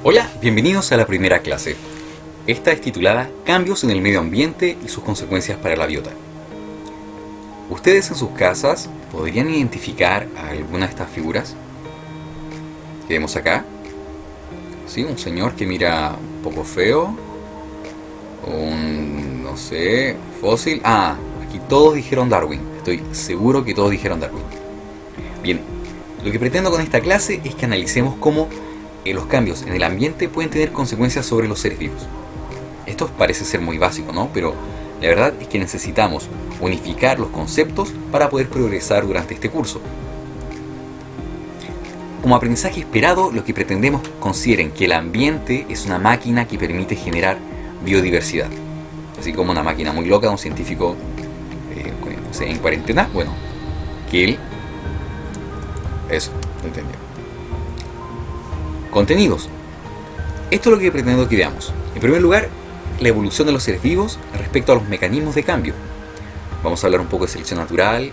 Hola, bienvenidos a la primera clase. Esta es titulada Cambios en el medio ambiente y sus consecuencias para la biota. ¿Ustedes en sus casas podrían identificar a alguna de estas figuras que vemos acá? ¿Sí? Un señor que mira un poco feo. No sé, fósil. Aquí todos dijeron Darwin. Estoy seguro que todos dijeron Darwin. Bien, lo que pretendo con esta clase es que analicemos cómo los cambios en el ambiente pueden tener consecuencias sobre los seres vivos. Esto parece ser muy básico, ¿no? Pero la verdad es que necesitamos unificar los conceptos para poder progresar durante este curso. Como aprendizaje esperado, lo que pretendemos consideren que el ambiente es una máquina que permite generar biodiversidad. Así como una máquina muy loca de un científico no sé, en cuarentena, bueno, que él... Eso, lo entendió. Contenidos. Esto es lo que pretendo que veamos. En primer lugar, la evolución de los seres vivos respecto a los mecanismos de cambio. Vamos a hablar un poco de selección natural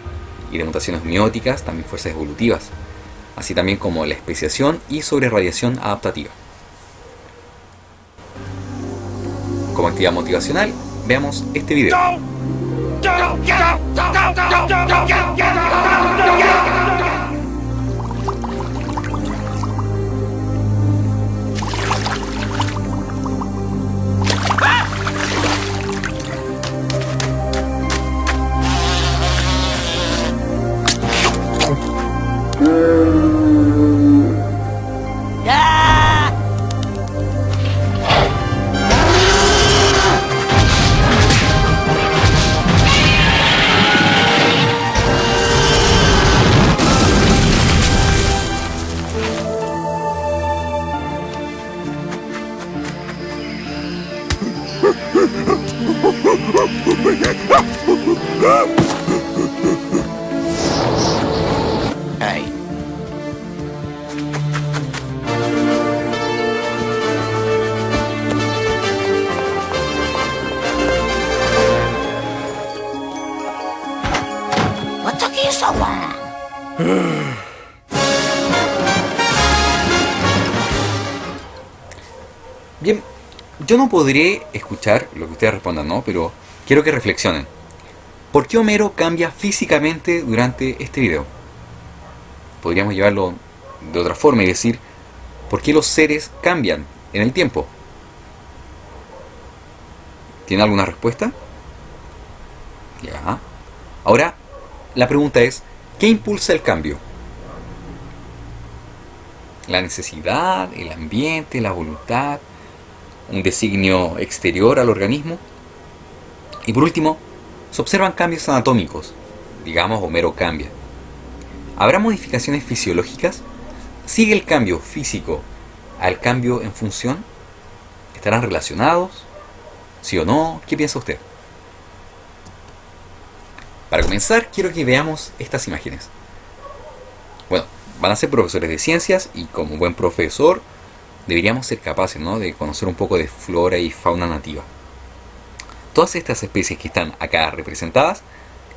y de mutaciones mióticas, también fuerzas evolutivas, así también como la especiación y sobre radiación adaptativa. Como actividad motivacional, veamos este video. Hey. What took you so long? Bien, yo no podré escuchar lo que ustedes respondan, ¿no? Pero quiero que reflexionen. ¿Por qué Homero cambia físicamente durante este video? Podríamos llevarlo de otra forma y decir, ¿por qué los seres cambian en el tiempo? ¿Tiene alguna respuesta? Ya. Ahora, la pregunta es, ¿qué impulsa el cambio? ¿La necesidad, el ambiente, la voluntad, un designio exterior al organismo? Y por último, se observan cambios anatómicos. Digamos, Homero cambia. ¿Habrá modificaciones fisiológicas? ¿Sigue el cambio físico al cambio en función? ¿Estarán relacionados? ¿Sí o no? ¿Qué piensa usted? Para comenzar, quiero que veamos estas imágenes. Bueno, van a ser profesores de ciencias y como buen profesor deberíamos ser capaces, ¿no?, de conocer un poco de flora y fauna nativa. Todas estas especies que están acá representadas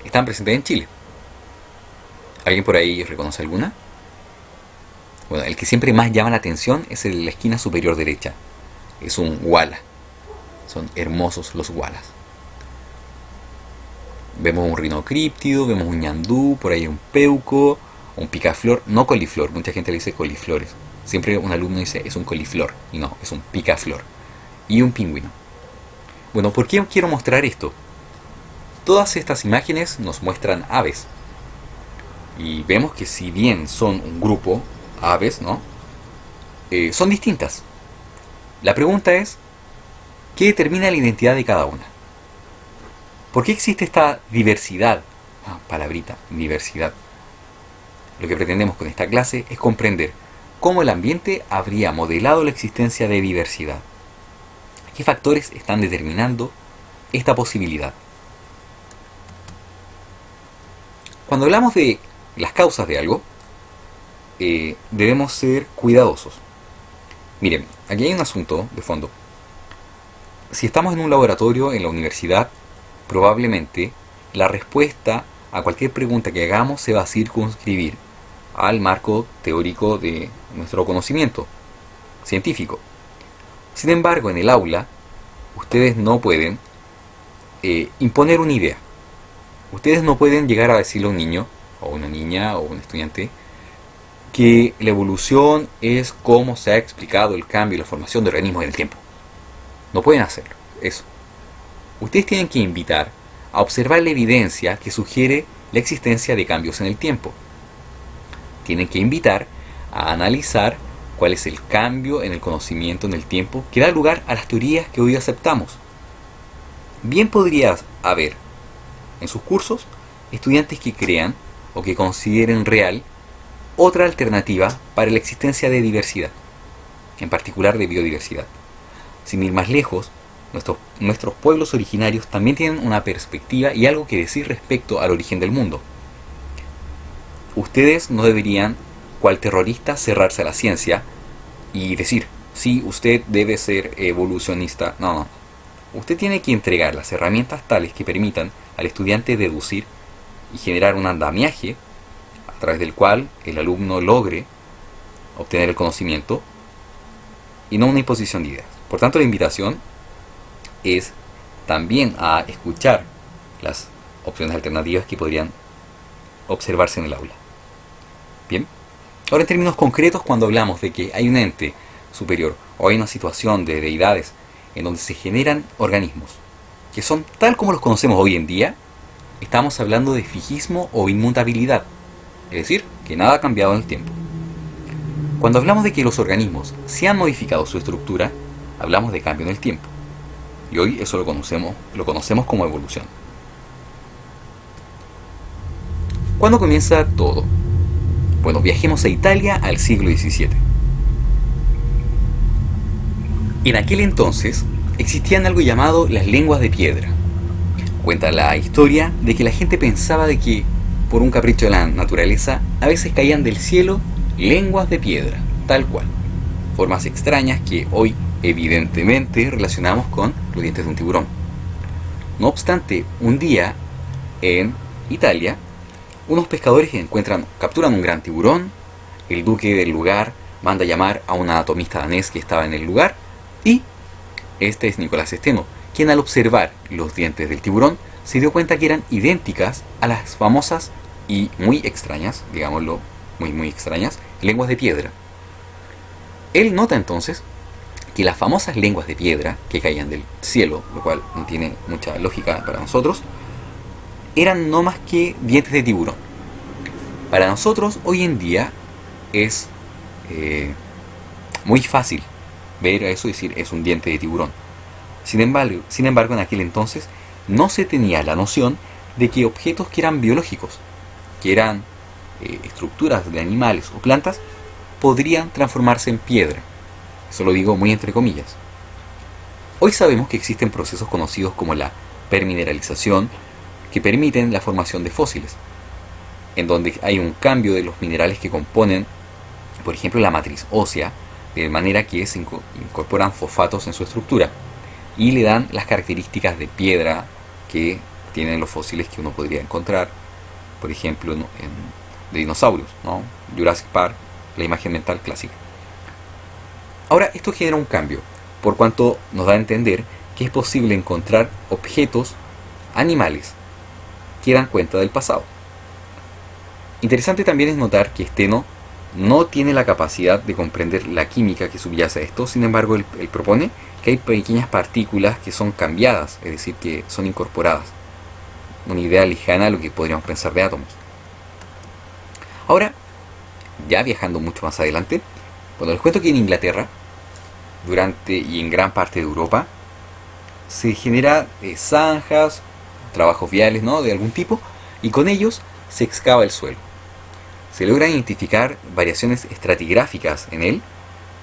están presentes en Chile. ¿Alguien por ahí reconoce alguna? Bueno, el que siempre más llama la atención es el de la esquina superior derecha. Es un uala. Son hermosos los ualas. Vemos un rinocríptido, vemos un ñandú, por ahí un peuco, un picaflor, no coliflor, mucha gente le dice coliflores. Siempre un alumno dice es un coliflor, y no, es un picaflor. Y un pingüino. Bueno, ¿por qué quiero mostrar esto? Todas estas imágenes nos muestran aves. Y vemos que si bien son un grupo, aves, ¿no?, son distintas. La pregunta es, ¿qué determina la identidad de cada una? ¿Por qué existe esta diversidad? Palabrita, diversidad. Lo que pretendemos con esta clase es comprender cómo el ambiente habría modelado la existencia de diversidad. ¿Qué factores están determinando esta posibilidad? Cuando hablamos de las causas de algo, debemos ser cuidadosos. Miren, aquí hay un asunto de fondo. Si estamos en un laboratorio en la universidad, probablemente la respuesta a cualquier pregunta que hagamos se va a circunscribir al marco teórico de nuestro conocimiento científico. Sin embargo, en el aula, ustedes no pueden imponer una idea. Ustedes no pueden llegar a decirle a un niño, o una niña, o un estudiante, que la evolución es cómo se ha explicado el cambio y la formación de organismos en el tiempo. No pueden hacerlo, eso. Ustedes tienen que invitar a observar la evidencia que sugiere la existencia de cambios en el tiempo. Tienen que invitar a analizar cuál es el cambio en el conocimiento en el tiempo que da lugar a las teorías que hoy aceptamos. Bien podría haber en sus cursos estudiantes que crean o que consideren real otra alternativa para la existencia de diversidad, en particular de biodiversidad. Sin ir más lejos, nuestros pueblos originarios también tienen una perspectiva y algo que decir respecto al origen del mundo. Ustedes no deberían, cual terrorista, cerrarse a la ciencia y decir, sí, usted debe ser evolucionista. No, no. Usted tiene que entregar las herramientas tales que permitan al estudiante deducir y generar un andamiaje a través del cual el alumno logre obtener el conocimiento y no una imposición de ideas. Por tanto, la invitación es también a escuchar las opciones alternativas que podrían observarse en el aula. Bien, ahora en términos concretos, cuando hablamos de que hay un ente superior o hay una situación de deidades en donde se generan organismos que son tal como los conocemos hoy en día, estamos hablando de fijismo o inmutabilidad, es decir, que nada ha cambiado en el tiempo. Cuando hablamos de que los organismos se han modificado su estructura, hablamos de cambio en el tiempo. Y hoy eso lo conocemos como evolución. ¿Cuándo comienza todo? Bueno, viajemos a Italia al siglo XVII. En aquel entonces existían algo llamado las lenguas de piedra. Cuenta la historia de que la gente pensaba de que, por un capricho de la naturaleza, a veces caían del cielo lenguas de piedra, tal cual. Formas extrañas que hoy evidentemente relacionamos con los dientes de un tiburón. No obstante, un día en Italia, unos pescadores capturan un gran tiburón. El duque del lugar manda llamar a un anatomista danés que estaba en el lugar, y este es Nicolás Steno, quien al observar los dientes del tiburón se dio cuenta que eran idénticas a las famosas y muy extrañas, digámoslo, muy extrañas, lenguas de piedra. Él nota entonces que las famosas lenguas de piedra que caían del cielo, lo cual no tiene mucha lógica para nosotros, eran no más que dientes de tiburón. Para nosotros hoy en día es muy fácil ver eso y decir es un diente de tiburón. Sin embargo, en aquel entonces no se tenía la noción de que objetos que eran biológicos, que eran estructuras de animales o plantas, podrían transformarse en piedra. Eso lo digo muy entre comillas. Hoy sabemos que existen procesos conocidos como la permineralización que permiten la formación de fósiles, en donde hay un cambio de los minerales que componen, por ejemplo, la matriz ósea, de manera que se incorporan fosfatos en su estructura y le dan las características de piedra que tienen los fósiles que uno podría encontrar, por ejemplo, de dinosaurios, ¿no? Jurassic Park, la imagen mental clásica. Ahora, esto genera un cambio, por cuanto nos da a entender que es posible encontrar objetos, animales, que dan cuenta del pasado. Interesante también es notar que Steno no tiene la capacidad de comprender la química que subyace a esto. Sin embargo, él propone que hay pequeñas partículas que son cambiadas, es decir, que son incorporadas. Una idea lejana a lo que podríamos pensar de átomos. Ahora, ya viajando mucho más adelante, bueno, les cuento que en Inglaterra, y en gran parte de Europa, se genera zanjas, trabajos viales, ¿no?, de algún tipo, y con ellos se excava el suelo. Se logran identificar variaciones estratigráficas en él,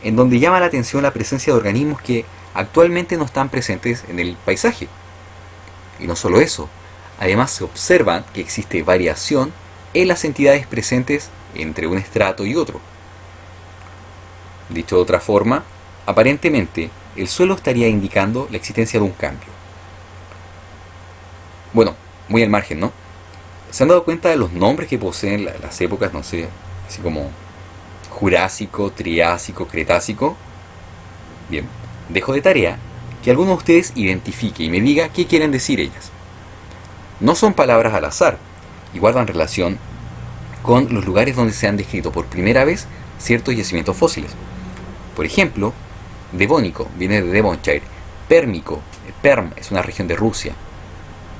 en donde llama la atención la presencia de organismos que actualmente no están presentes en el paisaje. Y no solo eso, además se observa que existe variación en las entidades presentes entre un estrato y otro. Dicho de otra forma, aparentemente el suelo estaría indicando la existencia de un cambio. Bueno, muy al margen, ¿no? ¿Se han dado cuenta de los nombres que poseen las épocas, no sé, así como Jurásico, Triásico, Cretácico? Bien, Dejo de tarea que alguno de ustedes identifique y me diga qué quieren decir ellas. No son palabras al azar y guardan relación con los lugares donde se han descrito por primera vez ciertos yacimientos fósiles. Por ejemplo, Devónico viene de Devonshire, Pérmico, Perm es una región de Rusia,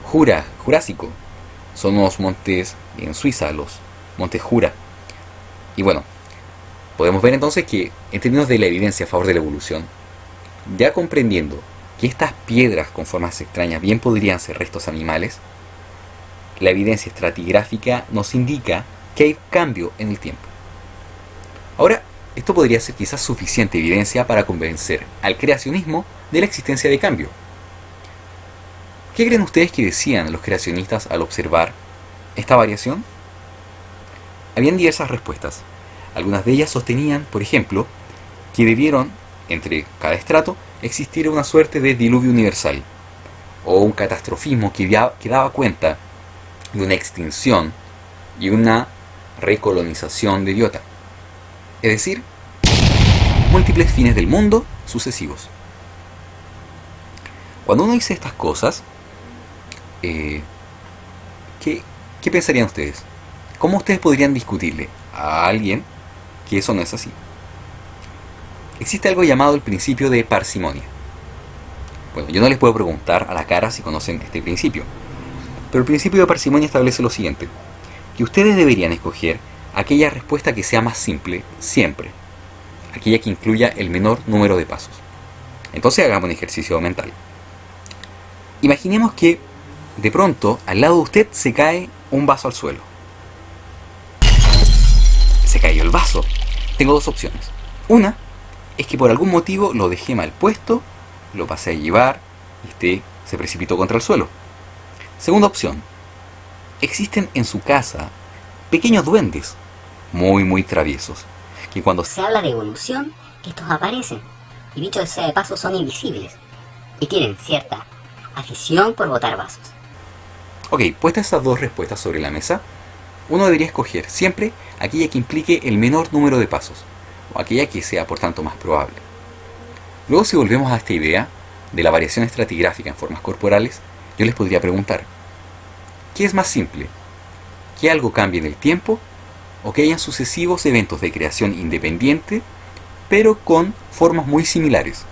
Jurásico son unos montes en Suiza, los montes Jura. Y bueno, podemos ver entonces que en términos de la evidencia a favor de la evolución, ya comprendiendo que estas piedras con formas extrañas bien podrían ser restos animales, la evidencia estratigráfica nos indica que hay cambio en el tiempo. Ahora, esto podría ser quizás suficiente evidencia para convencer al creacionismo de la existencia de cambio. ¿Qué creen ustedes que decían los creacionistas al observar esta variación? Habían diversas respuestas. Algunas de ellas sostenían, por ejemplo, que debieron, entre cada estrato, existir una suerte de diluvio universal, o un catastrofismo que daba cuenta de una extinción y una recolonización de biota. Es decir, múltiples fines del mundo sucesivos. Cuando uno dice estas cosas, ¿qué pensarían ustedes? ¿Cómo ustedes podrían discutirle a alguien que eso no es así? Existe algo llamado el principio de parsimonia. Bueno, yo no les puedo preguntar a la cara si conocen este principio, pero el principio de parsimonia establece lo siguiente: que ustedes deberían escoger aquella respuesta que sea más simple siempre, aquella que incluya el menor número de pasos. Entonces hagamos un ejercicio mental. Imaginemos que de pronto al lado de usted se cae un vaso al suelo. Se cayó el vaso. Tengo dos opciones. Una es que por algún motivo lo dejé mal puesto, lo pasé a llevar y usted se precipitó contra el suelo. Segunda opción: existen en su casa pequeños duendes muy traviesos que cuando Se habla de evolución, estos aparecen, y dicho sea de paso son invisibles, y tienen cierta afición por botar vasos. Ok, puestas esas dos respuestas sobre la mesa, uno debería escoger siempre aquella que implique el menor número de pasos, o aquella que sea por tanto más probable. Luego, si volvemos a esta idea de la variación estratigráfica en formas corporales, yo les podría preguntar: ¿qué es más simple? ¿Que algo cambie en el tiempo o que hayan sucesivos eventos de creación independiente, pero con formas muy similares,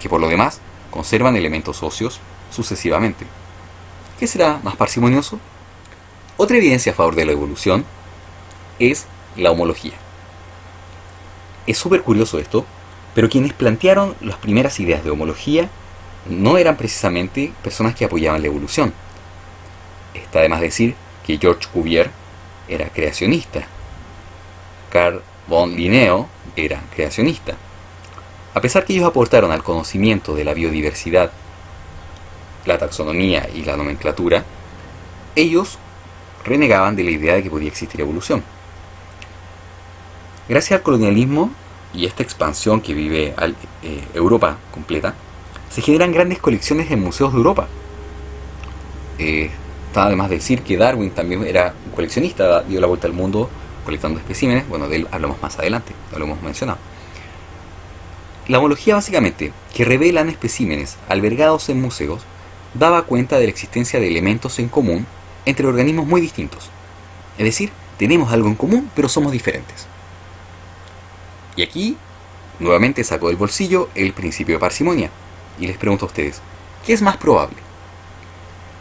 que por lo demás conservan elementos óseos sucesivamente? ¿Qué será más parsimonioso? Otra evidencia a favor de la evolución es la homología. Es súper curioso esto, pero quienes plantearon las primeras ideas de homología no eran precisamente personas que apoyaban la evolución. Está de más decir que George Cuvier era creacionista, Carl von Linneo era creacionista. A pesar que ellos aportaron al conocimiento de la biodiversidad, la taxonomía y la nomenclatura, ellos renegaban de la idea de que podía existir evolución. Gracias al colonialismo y esta expansión que vive Europa completa, se generan grandes colecciones en museos de Europa. Está además de decir que Darwin también era un coleccionista, dio la vuelta al mundo colectando especímenes. Bueno, de él hablamos más adelante, no lo hemos mencionado. La homología, básicamente, que revelan especímenes albergados en museos, daba cuenta de la existencia de elementos en común entre organismos muy distintos. Es decir, tenemos algo en común, pero somos diferentes. Y aquí, nuevamente saco del bolsillo el principio de parsimonia. Y les pregunto a ustedes, ¿qué es más probable?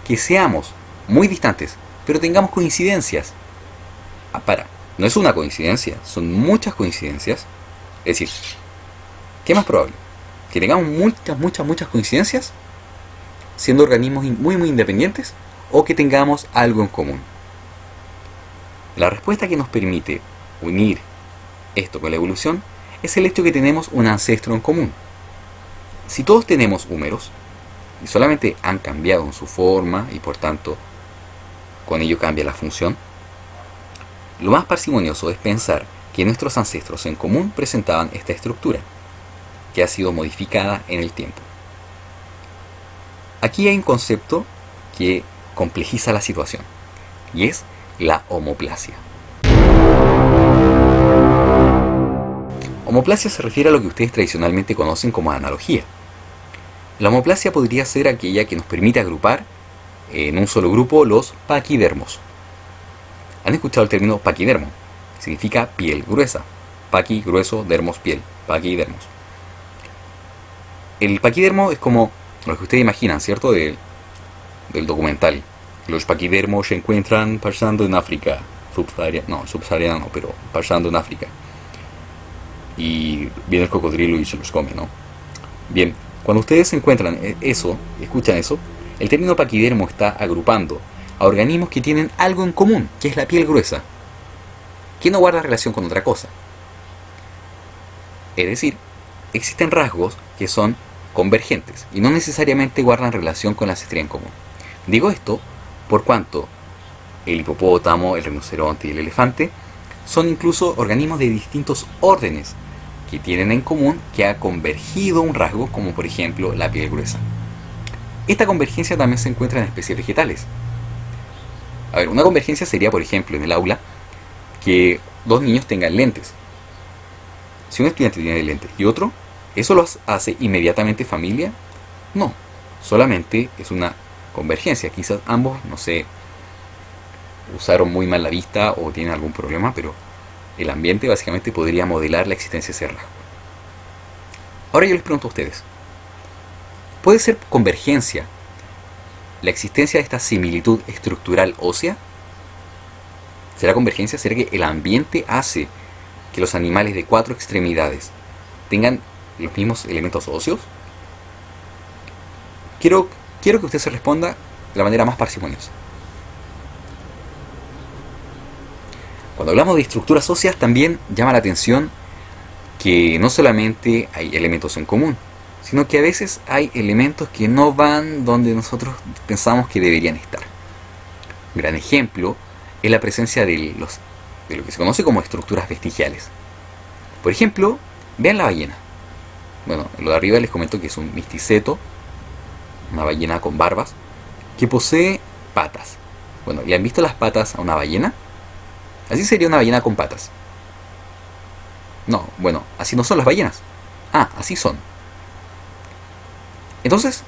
¿Que seamos muy distantes, pero tengamos coincidencias? No es una coincidencia, son muchas coincidencias. Es decir, ¿qué es más probable? ¿Que tengamos muchas coincidencias, siendo organismos muy independientes, o que tengamos algo en común? La respuesta que nos permite unir esto con la evolución es el hecho que tenemos un ancestro en común. Si todos tenemos húmeros y solamente han cambiado en su forma y por tanto con ello cambia la función, lo más parsimonioso es pensar que nuestros ancestros en común presentaban esta estructura, que ha sido modificada en el tiempo. Aquí hay un concepto que complejiza la situación, y es la homoplasia. Homoplasia se refiere a lo que ustedes tradicionalmente conocen como analogía. La homoplasia podría ser aquella que nos permite agrupar en un solo grupo los paquidermos. ¿Han escuchado el término paquidermo? Significa piel gruesa. Paqui, grueso, dermos, piel. Paquidermos. El paquidermo es como lo que ustedes imaginan, ¿cierto? Del documental. Los paquidermos se encuentran pasando en África. Subsahariana no, pero pasando en África. Y viene el cocodrilo y se los come, ¿no? Bien, cuando ustedes encuentran eso, escuchan eso, el término paquidermo está agrupando a organismos que tienen algo en común, que es la piel gruesa, que no guarda relación con otra cosa. Es decir, existen rasgos que son convergentes y no necesariamente guardan relación con la ancestría en común. Digo esto por cuanto el hipopótamo, el rinoceronte y el elefante son incluso organismos de distintos órdenes que tienen en común que ha convergido un rasgo, como por ejemplo la piel gruesa. Esta convergencia también se encuentra en especies vegetales. A ver, una convergencia sería, por ejemplo, en el aula, que dos niños tengan lentes. Si un estudiante tiene lentes y otro, ¿eso los hace inmediatamente familia? No, solamente es una convergencia. Quizás ambos, no sé, usaron muy mal la vista o tienen algún problema, pero el ambiente básicamente podría modelar la existencia de ese rasgo. Ahora yo les pregunto a ustedes, ¿puede ser convergencia la existencia de esta similitud estructural ósea? ¿Será convergencia? ¿Será que el ambiente hace que los animales de 4 extremidades tengan los mismos elementos óseos? Quiero que usted se responda de la manera más parsimoniosa. Cuando hablamos de estructuras óseas también llama la atención que no solamente hay elementos en común, sino que a veces hay elementos que no van donde nosotros pensamos que deberían estar. Un gran ejemplo es la presencia de lo que se conoce como estructuras vestigiales. Por ejemplo, vean la ballena. Bueno, lo de arriba les comento que es un misticeto, una ballena con barbas, que posee patas. Bueno, ¿le han visto las patas a una ballena? Así sería una ballena con patas. No, bueno, así no son las ballenas. Ah, así son. Entonces,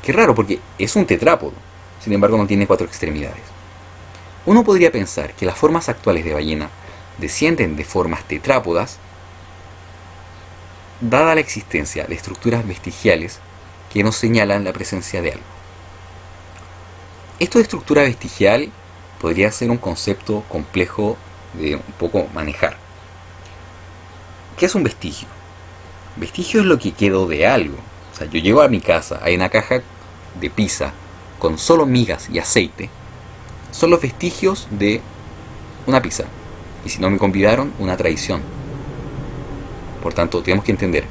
qué raro, porque es un tetrápodo. Sin embargo, no tiene 4 extremidades. Uno podría pensar que las formas actuales de ballena descienden de formas tetrápodas, dada la existencia de estructuras vestigiales que nos señalan la presencia de algo. Esto de estructura vestigial podría ser un concepto complejo de un poco manejar. ¿Qué es un vestigio? Vestigio es lo que quedó de algo. O sea, yo llego a mi casa, hay una caja de pizza con solo migas y aceite. Son los vestigios de una pizza. Y si no me convidaron, una traición. Por tanto, tenemos que entender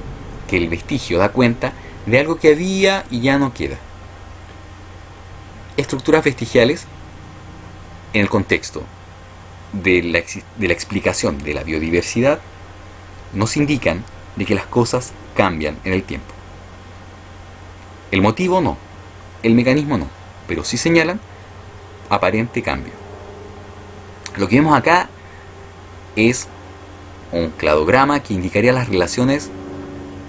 que el vestigio da cuenta de algo que había y ya no queda. Estructuras vestigiales en el contexto de la explicación de la biodiversidad nos indican de que las cosas cambian en el tiempo. El motivo no, el mecanismo no, pero sí señalan aparente cambio. Lo que vemos acá es un cladograma que indicaría las relaciones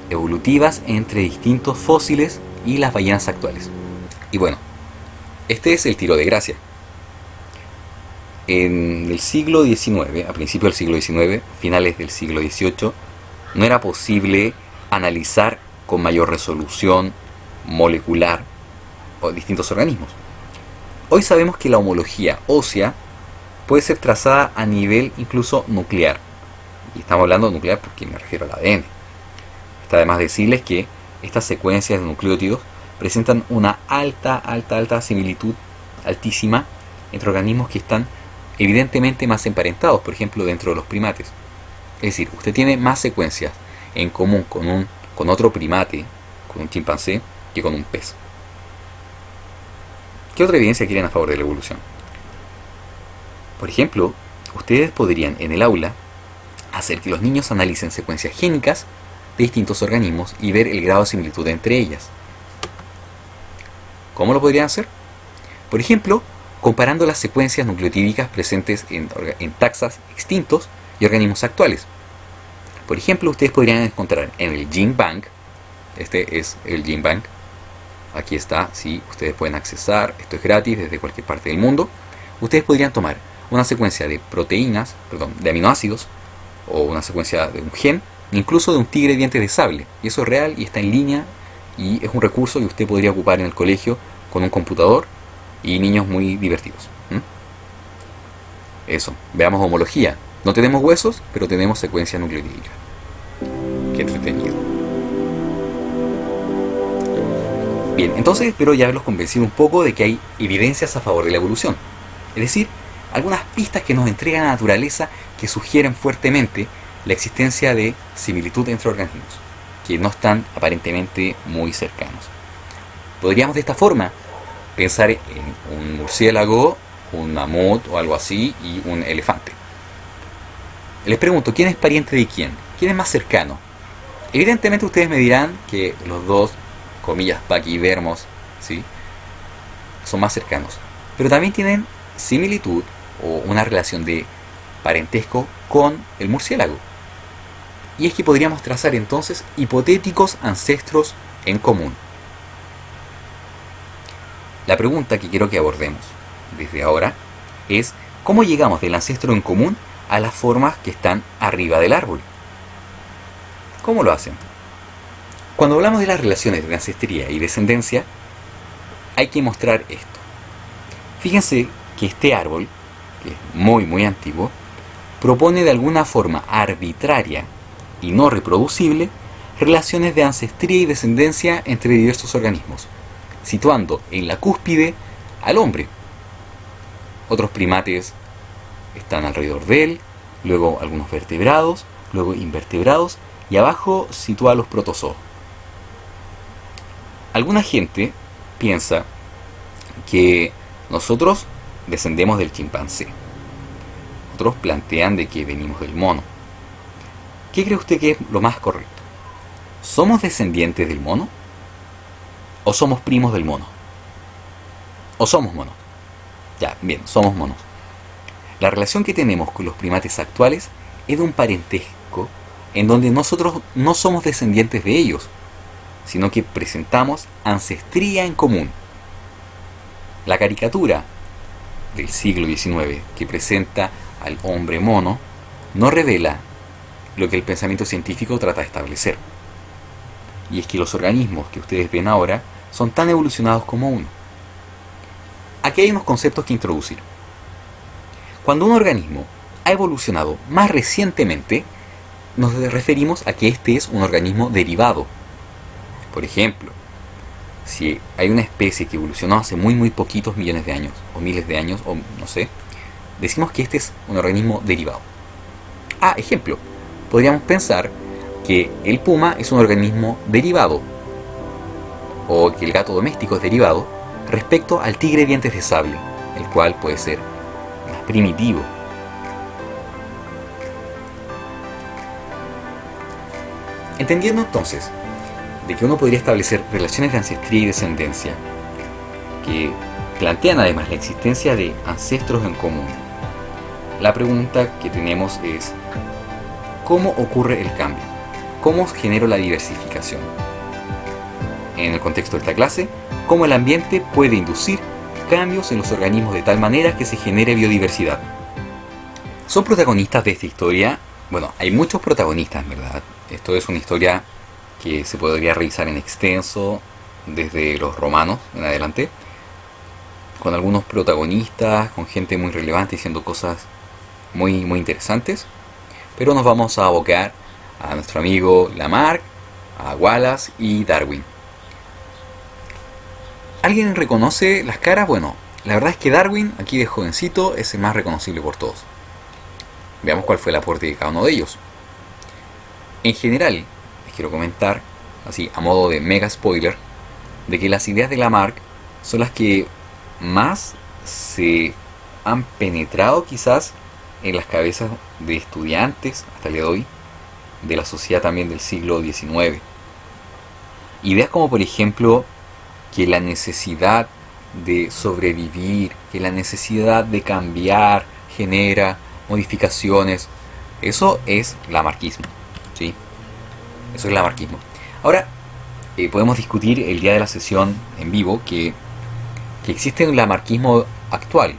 evolutivas entre distintos fósiles y las ballenas actuales. Y bueno, este es el tiro de gracia. En el siglo XIX, a principios del siglo XIX, finales del siglo XVIII, no era posible analizar con mayor resolución molecular o distintos organismos. Hoy sabemos que la homología ósea puede ser trazada a nivel incluso nuclear. Y estamos hablando de nuclear porque me refiero al ADN. Está además decirles que estas secuencias de nucleótidos presentan una alta similitud, altísima, entre organismos que están evidentemente más emparentados, por ejemplo, dentro de los primates. Es decir, usted tiene más secuencias en común con otro primate, con un chimpancé, que con un pez. ¿Qué otra evidencia quieren a favor de la evolución? Por ejemplo, ustedes podrían en el aula hacer que los niños analicen secuencias génicas de distintos organismos y ver el grado de similitud entre ellas. ¿Cómo lo podrían hacer? Por ejemplo, comparando las secuencias nucleotídicas presentes en taxas extintos y organismos actuales. Por ejemplo, ustedes podrían encontrar en el Gene Bank, este es el Gene Bank, aquí está, sí, ustedes pueden accesar, esto es gratis desde cualquier parte del mundo. Ustedes podrían tomar una secuencia de proteínas, perdón, de aminoácidos, o una secuencia de un gen, incluso de un tigre de dientes de sable. Y eso es real y está en línea y es un recurso que usted podría ocupar en el colegio con un computador y niños muy divertidos. Eso, veamos homología. No tenemos huesos, pero tenemos secuencia nucleotídica. Qué entretenido. Bien, entonces espero ya haberlos convencido un poco de que hay evidencias a favor de la evolución. Es decir, algunas pistas que nos entrega la naturaleza que sugieren fuertemente la existencia de similitud entre organismos, que no están aparentemente muy cercanos. Podríamos de esta forma pensar en un murciélago, un mamut o algo así y un elefante. Les pregunto, ¿quién es pariente de quién? ¿Quién es más cercano? Evidentemente ustedes me dirán que los dos, comillas, paquidermos, ¿sí?, son más cercanos. Pero también tienen similitud o una relación de parentesco con el murciélago. Y es que podríamos trazar entonces hipotéticos ancestros en común. La pregunta que quiero que abordemos desde ahora es ¿cómo llegamos del ancestro en común a las formas que están arriba del árbol? ¿Cómo lo hacen? Cuando hablamos de las relaciones de ancestría y descendencia, hay que mostrar esto. Fíjense que este árbol, que es muy antiguo, propone de alguna forma arbitraria y no reproducible relaciones de ancestría y descendencia entre diversos organismos, situando en la cúspide al hombre. Otros primates están alrededor de él, luego algunos vertebrados, luego invertebrados y abajo sitúa a los protozoos. Alguna gente piensa que nosotros descendemos del chimpancé. Otros plantean de que venimos del mono. ¿Qué cree usted que es lo más correcto? ¿Somos descendientes del mono? ¿O somos primos del mono? ¿O somos monos? Ya, bien, somos monos. La relación que tenemos con los primates actuales es de un parentesco en donde nosotros no somos descendientes de ellos, sino que presentamos ancestría en común. La caricatura del siglo XIX que presenta al hombre mono no revela lo que el pensamiento científico trata de establecer. Y es que los organismos que ustedes ven ahora son tan evolucionados como uno. Aquí hay unos conceptos que introducir. Cuando un organismo ha evolucionado más recientemente, nos referimos a que este es un organismo derivado. Por ejemplo, si hay una especie que evolucionó hace muy poquitos millones de años, o miles de años, o no sé, decimos que este es un organismo derivado. Ejemplo, podríamos pensar que el puma es un organismo derivado, o que el gato doméstico es derivado, respecto al tigre de dientes de sable, el cual puede ser más primitivo. Entendiendo entonces de que uno podría establecer relaciones de ancestría y descendencia que plantean además la existencia de ancestros en común, la pregunta que tenemos es ¿cómo ocurre el cambio? ¿Cómo genero la diversificación? En el contexto de esta clase, ¿cómo el ambiente puede inducir cambios en los organismos de tal manera que se genere biodiversidad? Son protagonistas de esta historia, bueno, hay muchos protagonistas, ¿verdad? Esto es una historia que se podría revisar en extenso desde los romanos en adelante, con algunos protagonistas, con gente muy relevante diciendo cosas muy interesantes, pero nos vamos a abocar a nuestro amigo Lamarck, a Wallace y Darwin. ¿Alguien reconoce las caras? Bueno, la verdad es que Darwin, aquí de jovencito, es el más reconocible por todos. Veamos cuál fue el aporte de cada uno de ellos. En general, les quiero comentar, así a modo de mega spoiler, de que las ideas de Lamarck son las que más se han penetrado quizás en las cabezas de estudiantes hasta el día de hoy, de la sociedad también del siglo XIX. Ideas como por ejemplo que la necesidad de sobrevivir, que la necesidad de cambiar genera modificaciones. Eso es lamarquismo, ¿sí? Eso es el lamarquismo. Ahora, podemos discutir el día de la sesión en vivo que existe un lamarquismo actual,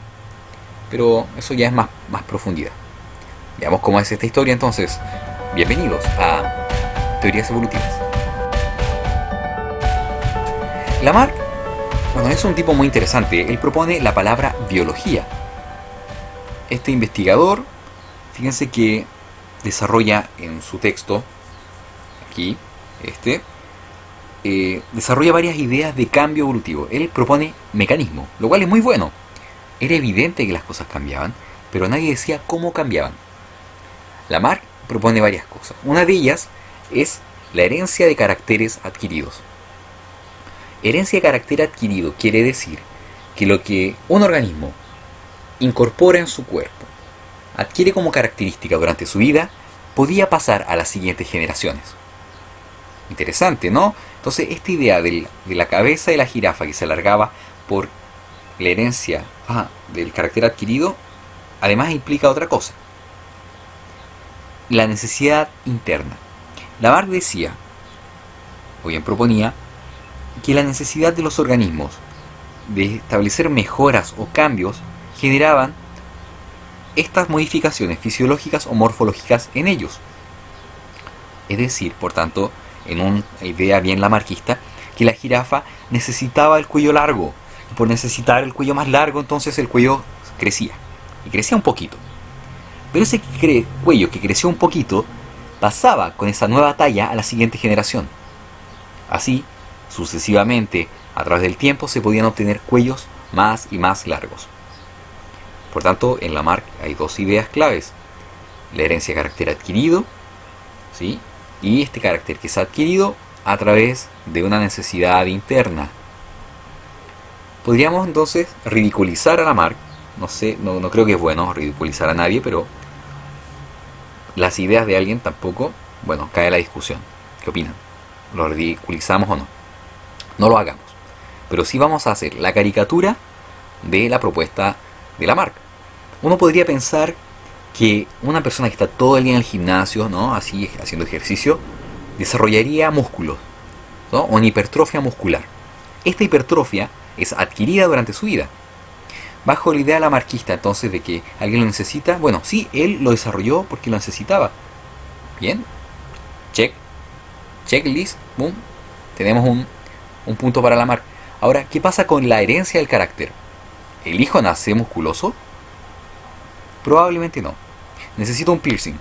pero eso ya es más profundidad. Veamos cómo es esta historia entonces. Bienvenidos a Teorías Evolutivas. Lamarck, bueno, es un tipo muy interesante. Él propone la palabra biología. Este investigador, fíjense que desarrolla en su texto, aquí, desarrolla varias ideas de cambio evolutivo. Él propone mecanismos, lo cual es muy bueno. Era evidente que las cosas cambiaban, pero nadie decía cómo cambiaban. Lamarck propone varias cosas. Una de ellas es la herencia de caracteres adquiridos. Herencia de carácter adquirido quiere decir que lo que un organismo incorpora en su cuerpo, adquiere como característica durante su vida, podía pasar a las siguientes generaciones. Interesante, ¿no? Entonces, esta idea de la cabeza de la jirafa que se alargaba por la herencia del carácter adquirido, además implica otra cosa. La necesidad interna. Lamarck decía, o bien proponía, que la necesidad de los organismos de establecer mejoras o cambios generaban estas modificaciones fisiológicas o morfológicas en ellos. Es decir, por tanto, en una idea bien lamarquista, que la jirafa necesitaba el cuello largo. Y por necesitar el cuello más largo, entonces el cuello crecía. Y crecía un poquito. Pero ese cuello que creció un poquito pasaba con esa nueva talla a la siguiente generación. Así, sucesivamente, a través del tiempo se podían obtener cuellos más y más largos. Por tanto, en Lamarck hay dos ideas claves. La herencia de carácter adquirido, ¿sí? Y este carácter que se ha adquirido a través de una necesidad interna. Podríamos entonces ridiculizar a Lamarck. No sé, no creo que es bueno ridiculizar a nadie, pero las ideas de alguien tampoco, bueno, cae la discusión. ¿Qué opinan? ¿Lo ridiculizamos o no? No lo hagamos. Pero sí vamos a hacer la caricatura de la propuesta de Lamarck. Uno podría pensar que una persona que está todo el día en el gimnasio, ¿no? Así haciendo ejercicio, desarrollaría músculos, ¿no? O una hipertrofia muscular. Esta hipertrofia es adquirida durante su vida. Bajo la idea lamarquista entonces de que alguien lo necesita, bueno, sí, él lo desarrolló porque lo necesitaba. Bien, checklist, boom, tenemos un punto para Lamarck. Ahora, ¿qué pasa con la herencia del carácter? ¿El hijo nace musculoso? Probablemente no. Necesito un piercing,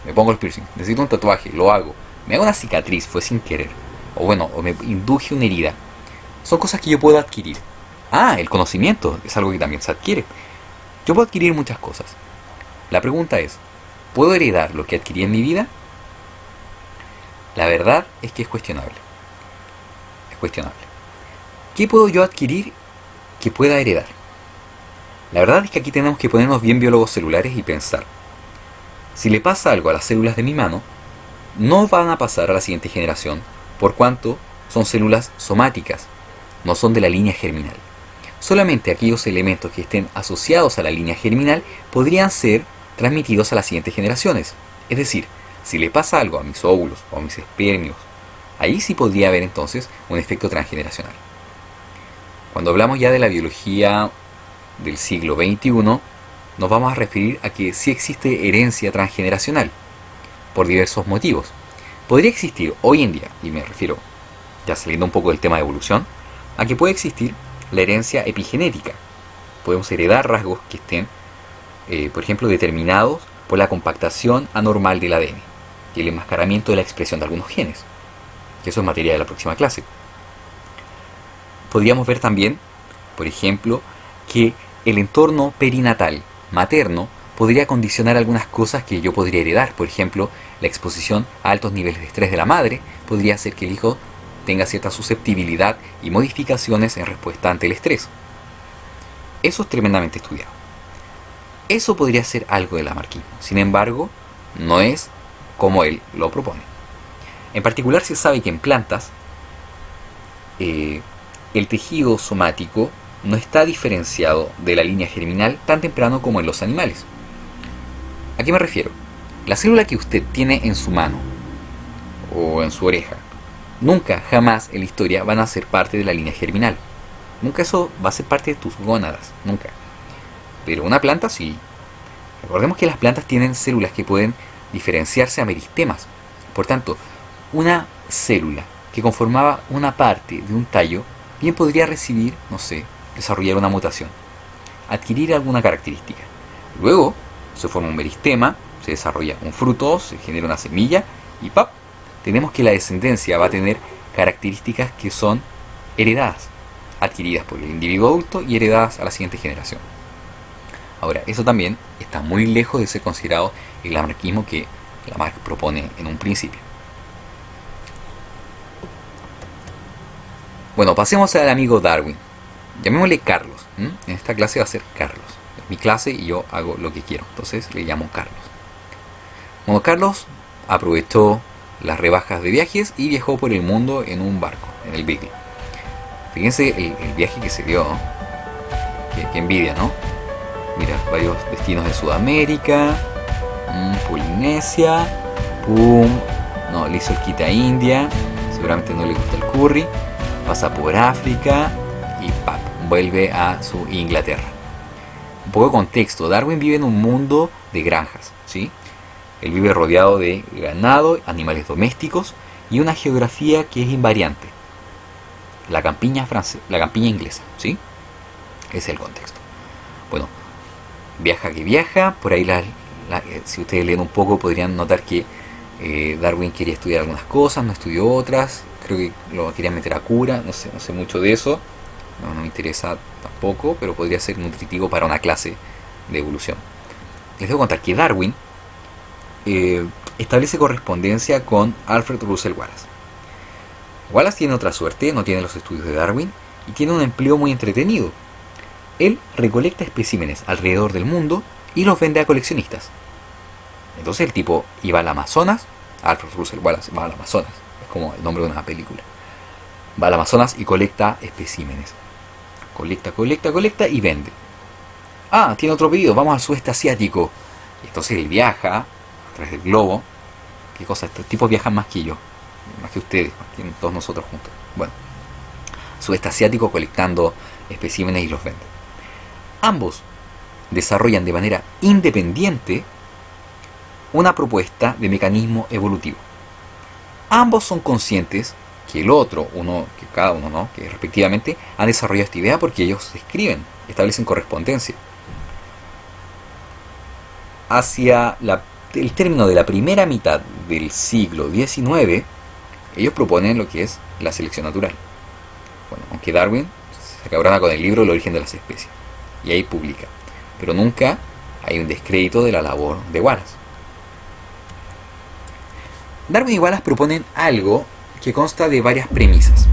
me pongo el piercing. Necesito un tatuaje, lo hago. Me hago una cicatriz, fue sin querer. O me induje una herida. Son cosas que yo puedo adquirir. El conocimiento es algo que también se adquiere. Yo puedo adquirir muchas cosas. La pregunta es, ¿puedo heredar lo que adquirí en mi vida? La verdad es que es cuestionable. Es cuestionable. ¿Qué puedo yo adquirir que pueda heredar? La verdad es que aquí tenemos que ponernos bien biólogos celulares y pensar. Si le pasa algo a las células de mi mano, no van a pasar a la siguiente generación, por cuanto son células somáticas, no son de la línea germinal. Solamente aquellos elementos que estén asociados a la línea germinal podrían ser transmitidos a las siguientes generaciones. Es decir, si le pasa algo a mis óvulos o a mis espermios, ahí sí podría haber entonces un efecto transgeneracional. Cuando hablamos ya de la biología del siglo XXI, nos vamos a referir a que sí existe herencia transgeneracional, por diversos motivos. Podría existir hoy en día, y me refiero, ya saliendo un poco del tema de evolución, a que puede existir la herencia epigenética. Podemos heredar rasgos que estén, por ejemplo, determinados por la compactación anormal del ADN y el enmascaramiento de la expresión de algunos genes, que eso es materia de la próxima clase. Podríamos ver también, por ejemplo, que el entorno perinatal materno podría condicionar algunas cosas que yo podría heredar. Por ejemplo, la exposición a altos niveles de estrés de la madre podría hacer que el hijo tenga cierta susceptibilidad y modificaciones en respuesta ante el estrés. Eso es tremendamente estudiado. Eso podría ser algo del lamarquismo. Sin embargo, no es como él lo propone. En particular, se sabe que en plantas el tejido somático no está diferenciado de la línea germinal tan temprano como en los animales. ¿A qué me refiero? La célula que usted tiene en su mano, o en su oreja, nunca, jamás en la historia van a ser parte de la línea germinal. Nunca eso va a ser parte de tus gónadas, nunca. Pero una planta sí. Recordemos que las plantas tienen células que pueden diferenciarse a meristemas. Por tanto, una célula que conformaba una parte de un tallo bien podría recibir, no sé, desarrollar una mutación, adquirir alguna característica. Luego se forma un meristema, se desarrolla un fruto, se genera una semilla y ¡pap! Tenemos que la descendencia va a tener características que son heredadas, adquiridas por el individuo adulto y heredadas a la siguiente generación. Ahora, eso también está muy lejos de ser considerado el lamarckismo que Lamarck propone en un principio. Bueno, pasemos al amigo Darwin. Llamémosle Carlos. En esta clase va a ser Carlos. Es mi clase y yo hago lo que quiero. Entonces le llamo Carlos. Bueno, Carlos aprovechó las rebajas de viajes y viajó por el mundo en un barco, en el Beagle. Fíjense el viaje que se dio, ¿no? Qué envidia, ¿no? Mira, varios destinos de Sudamérica, Polinesia, no, le hizo el quita a India, seguramente no le gusta el curry, pasa por África y vuelve a su Inglaterra. Un poco de contexto, Darwin vive en un mundo de granjas, ¿sí? Él vive rodeado de ganado, animales domésticos y una geografía que es invariante. La campiña inglesa, ¿sí? Ese es el contexto. Bueno, viaja que viaja, por ahí si ustedes leen un poco podrían notar que Darwin quería estudiar algunas cosas, no estudió otras, creo que lo quería meter a cura, no sé mucho de eso, no me interesa tampoco, pero podría ser nutritivo para una clase de evolución. Les debo contar que Darwin establece correspondencia con Alfred Russel Wallace. Wallace tiene otra suerte, no tiene los estudios de Darwin y tiene un empleo muy entretenido. Él recolecta especímenes alrededor del mundo y los vende a coleccionistas. Entonces el tipo iba al Amazonas, Alfred Russel Wallace va al Amazonas, es como el nombre de una película. Va al Amazonas y colecta especímenes. Colecta y vende. Ah, tiene otro pedido, vamos al sudeste asiático. Y entonces él viaja a través del globo. ¿Qué cosa? Estos tipos viajan más que yo, más que ustedes, más que todos nosotros juntos. Bueno, sudeste asiático colectando especímenes y los vende. Ambos desarrollan de manera independiente una propuesta de mecanismo evolutivo. Ambos son conscientes que el otro, que cada uno, ¿no? Que respectivamente han desarrollado esta idea porque ellos se escriben, establecen correspondencia. Hacia el término de la primera mitad del siglo XIX, ellos proponen lo que es la selección natural. Bueno, aunque Darwin se cabrona con el libro El origen de las especies, y ahí publica, pero nunca hay un descrédito de la labor de Wallace. Darwin y Wallace proponen algo que consta de varias premisas.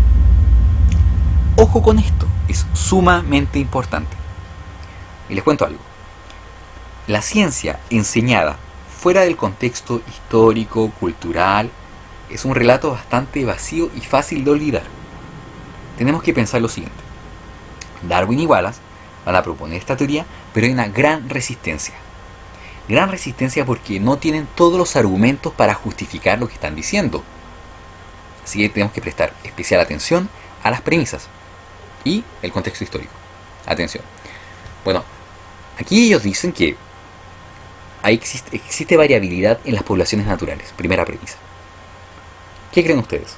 Ojo con esto, es sumamente importante. Y les cuento algo. La ciencia enseñada fuera del contexto histórico, cultural, es un relato bastante vacío y fácil de olvidar. Tenemos que pensar lo siguiente. Darwin y Wallace van a proponer esta teoría, pero hay una gran resistencia. Gran resistencia porque no tienen todos los argumentos para justificar lo que están diciendo. Así que tenemos que prestar especial atención a las premisas y el contexto histórico. Atención. Bueno, aquí ellos dicen que existe variabilidad en las poblaciones naturales. Primera premisa. ¿Qué creen ustedes?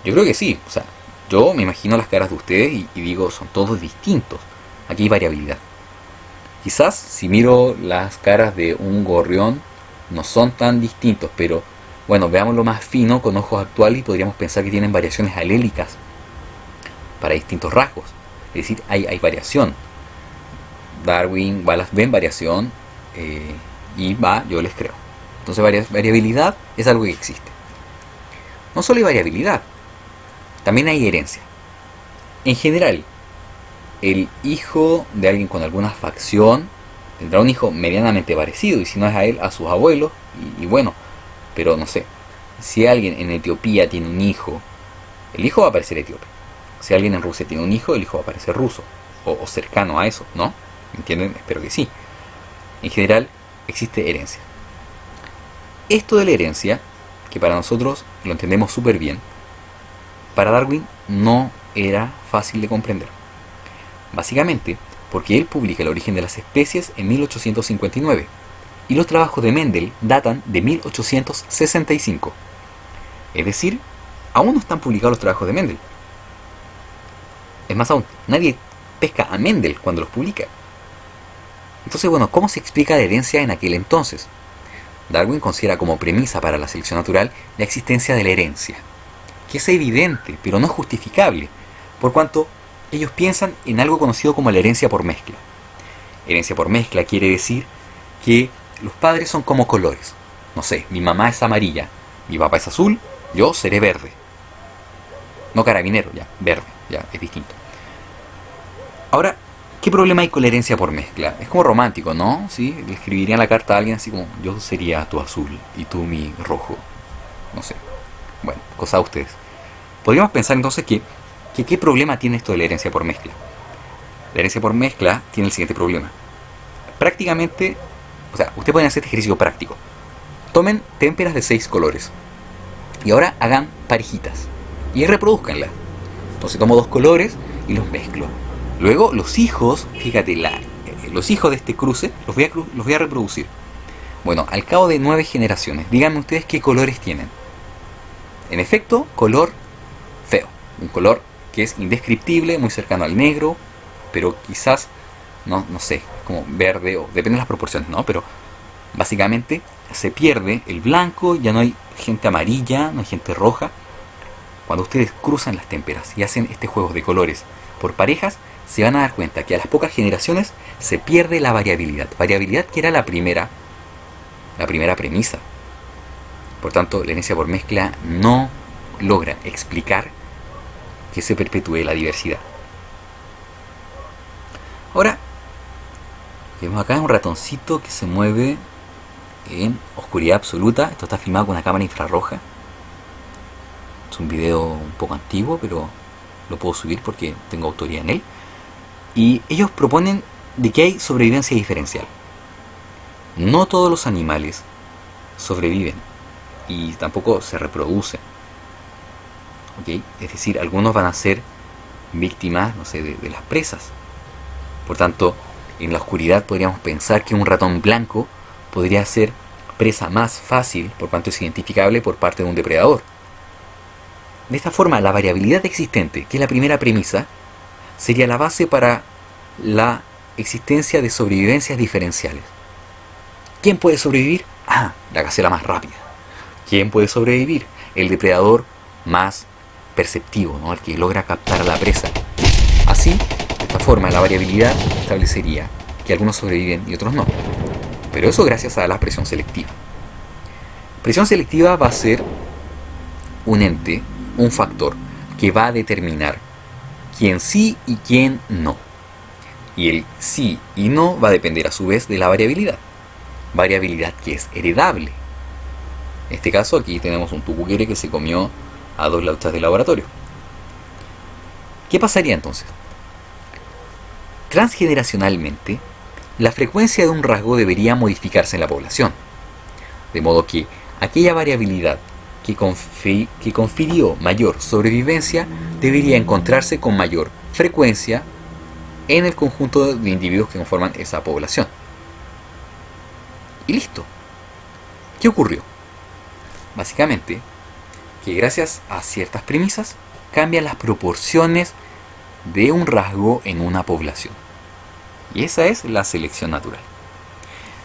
Yo creo que sí. O sea, yo me imagino las caras de ustedes y digo, son todos distintos. Aquí hay variabilidad. Quizás si miro las caras de un gorrión no son tan distintos, pero bueno, veámoslo más fino con ojos actuales y podríamos pensar que tienen variaciones alélicas para distintos rasgos. Es decir, hay variación. Darwin, Wallace ven variación y yo les creo. Entonces variabilidad es algo que existe. No solo hay variabilidad, también hay herencia. En general, el hijo de alguien con alguna facción tendrá un hijo medianamente parecido, y si no es a él, a sus abuelos, y bueno, pero no sé, si alguien en Etiopía tiene un hijo, el hijo va a parecer etíope. Si alguien en Rusia tiene un hijo, el hijo va a parecer ruso, o cercano a eso, ¿no? ¿Entienden? Espero que sí. En general, existe herencia. Esto de la herencia, que para nosotros lo entendemos súper bien, para Darwin no era fácil de comprender. Básicamente porque él publica El origen de las especies en 1859 y los trabajos de Mendel datan de 1865. Es decir, aún no están publicados los trabajos de Mendel. Es más aún, nadie pesca a Mendel cuando los publica. Entonces, bueno, ¿cómo se explica la herencia en aquel entonces? Darwin considera como premisa para la selección natural la existencia de la herencia, que es evidente, pero no justificable, por cuanto ellos piensan en algo conocido como la herencia por mezcla. Herencia por mezcla quiere decir que los padres son como colores. No sé, mi mamá es amarilla, mi papá es azul, yo seré verde. No carabinero, ya, verde, ya, es distinto. Ahora, ¿qué problema hay con la herencia por mezcla? Es como romántico, ¿no? ¿Sí? Le escribirían la carta a alguien así como, yo sería tu azul y tú mi rojo. No sé. Bueno, cosa de ustedes. Podríamos pensar entonces que ¿qué problema tiene esto de la herencia por mezcla? La herencia por mezcla tiene el siguiente problema. Prácticamente, o sea, ustedes pueden hacer este ejercicio práctico. Tomen témperas de 6 colores y ahora hagan parejitas y reproduzcanlas. Entonces tomo 2 colores y los mezclo. Luego los hijos, fíjate, los hijos de este cruce los voy a reproducir. Bueno, al cabo de 9 generaciones, díganme ustedes qué colores tienen. En efecto, color feo. Un color que es indescriptible, muy cercano al negro, pero quizás, no sé, como verde, o depende de las proporciones, ¿no? Pero básicamente se pierde el blanco, ya no hay gente amarilla, no hay gente roja. Cuando ustedes cruzan las témperas y hacen este juego de colores por parejas, se van a dar cuenta que a las pocas generaciones se pierde la variabilidad. Variabilidad que era la primera premisa. Por tanto, la herencia por mezcla no logra explicar que se perpetúe la diversidad. Ahora, vemos acá un ratoncito que se mueve en oscuridad absoluta. Esto está filmado con una cámara infrarroja. Es un video un poco antiguo, pero lo puedo subir porque tengo autoría en él. Y ellos proponen de que hay sobrevivencia diferencial. No todos los animales sobreviven y tampoco se reproducen. ¿Okay? Es decir, algunos van a ser víctimas, no sé, de las presas. Por tanto, en la oscuridad podríamos pensar que un ratón blanco podría ser presa más fácil, por cuanto es identificable por parte de un depredador. De esta forma, la variabilidad existente, que es la primera premisa, sería la base para la existencia de sobrevivencias diferenciales. ¿Quién puede sobrevivir? La gacela más rápida. ¿Quién puede sobrevivir? El depredador más perceptivo, ¿no? El que logra captar a la presa. Así, de esta forma, la variabilidad establecería que algunos sobreviven y otros no. Pero eso gracias a la presión selectiva. Presión selectiva va a ser un ente, un factor, que va a determinar quién sí y quién no. Y el sí y no va a depender a su vez de la variabilidad. Variabilidad que es heredable. En este caso aquí tenemos un tucuquere que se comió a 2 lauchas de laboratorio. ¿Qué pasaría entonces? Transgeneracionalmente, la frecuencia de un rasgo debería modificarse en la población. De modo que aquella variabilidad que confirió mayor sobrevivencia debería encontrarse con mayor frecuencia en el conjunto de individuos que conforman esa población. Y listo. ¿Qué ocurrió? Básicamente, que gracias a ciertas premisas cambian las proporciones de un rasgo en una población. Y esa es la selección natural.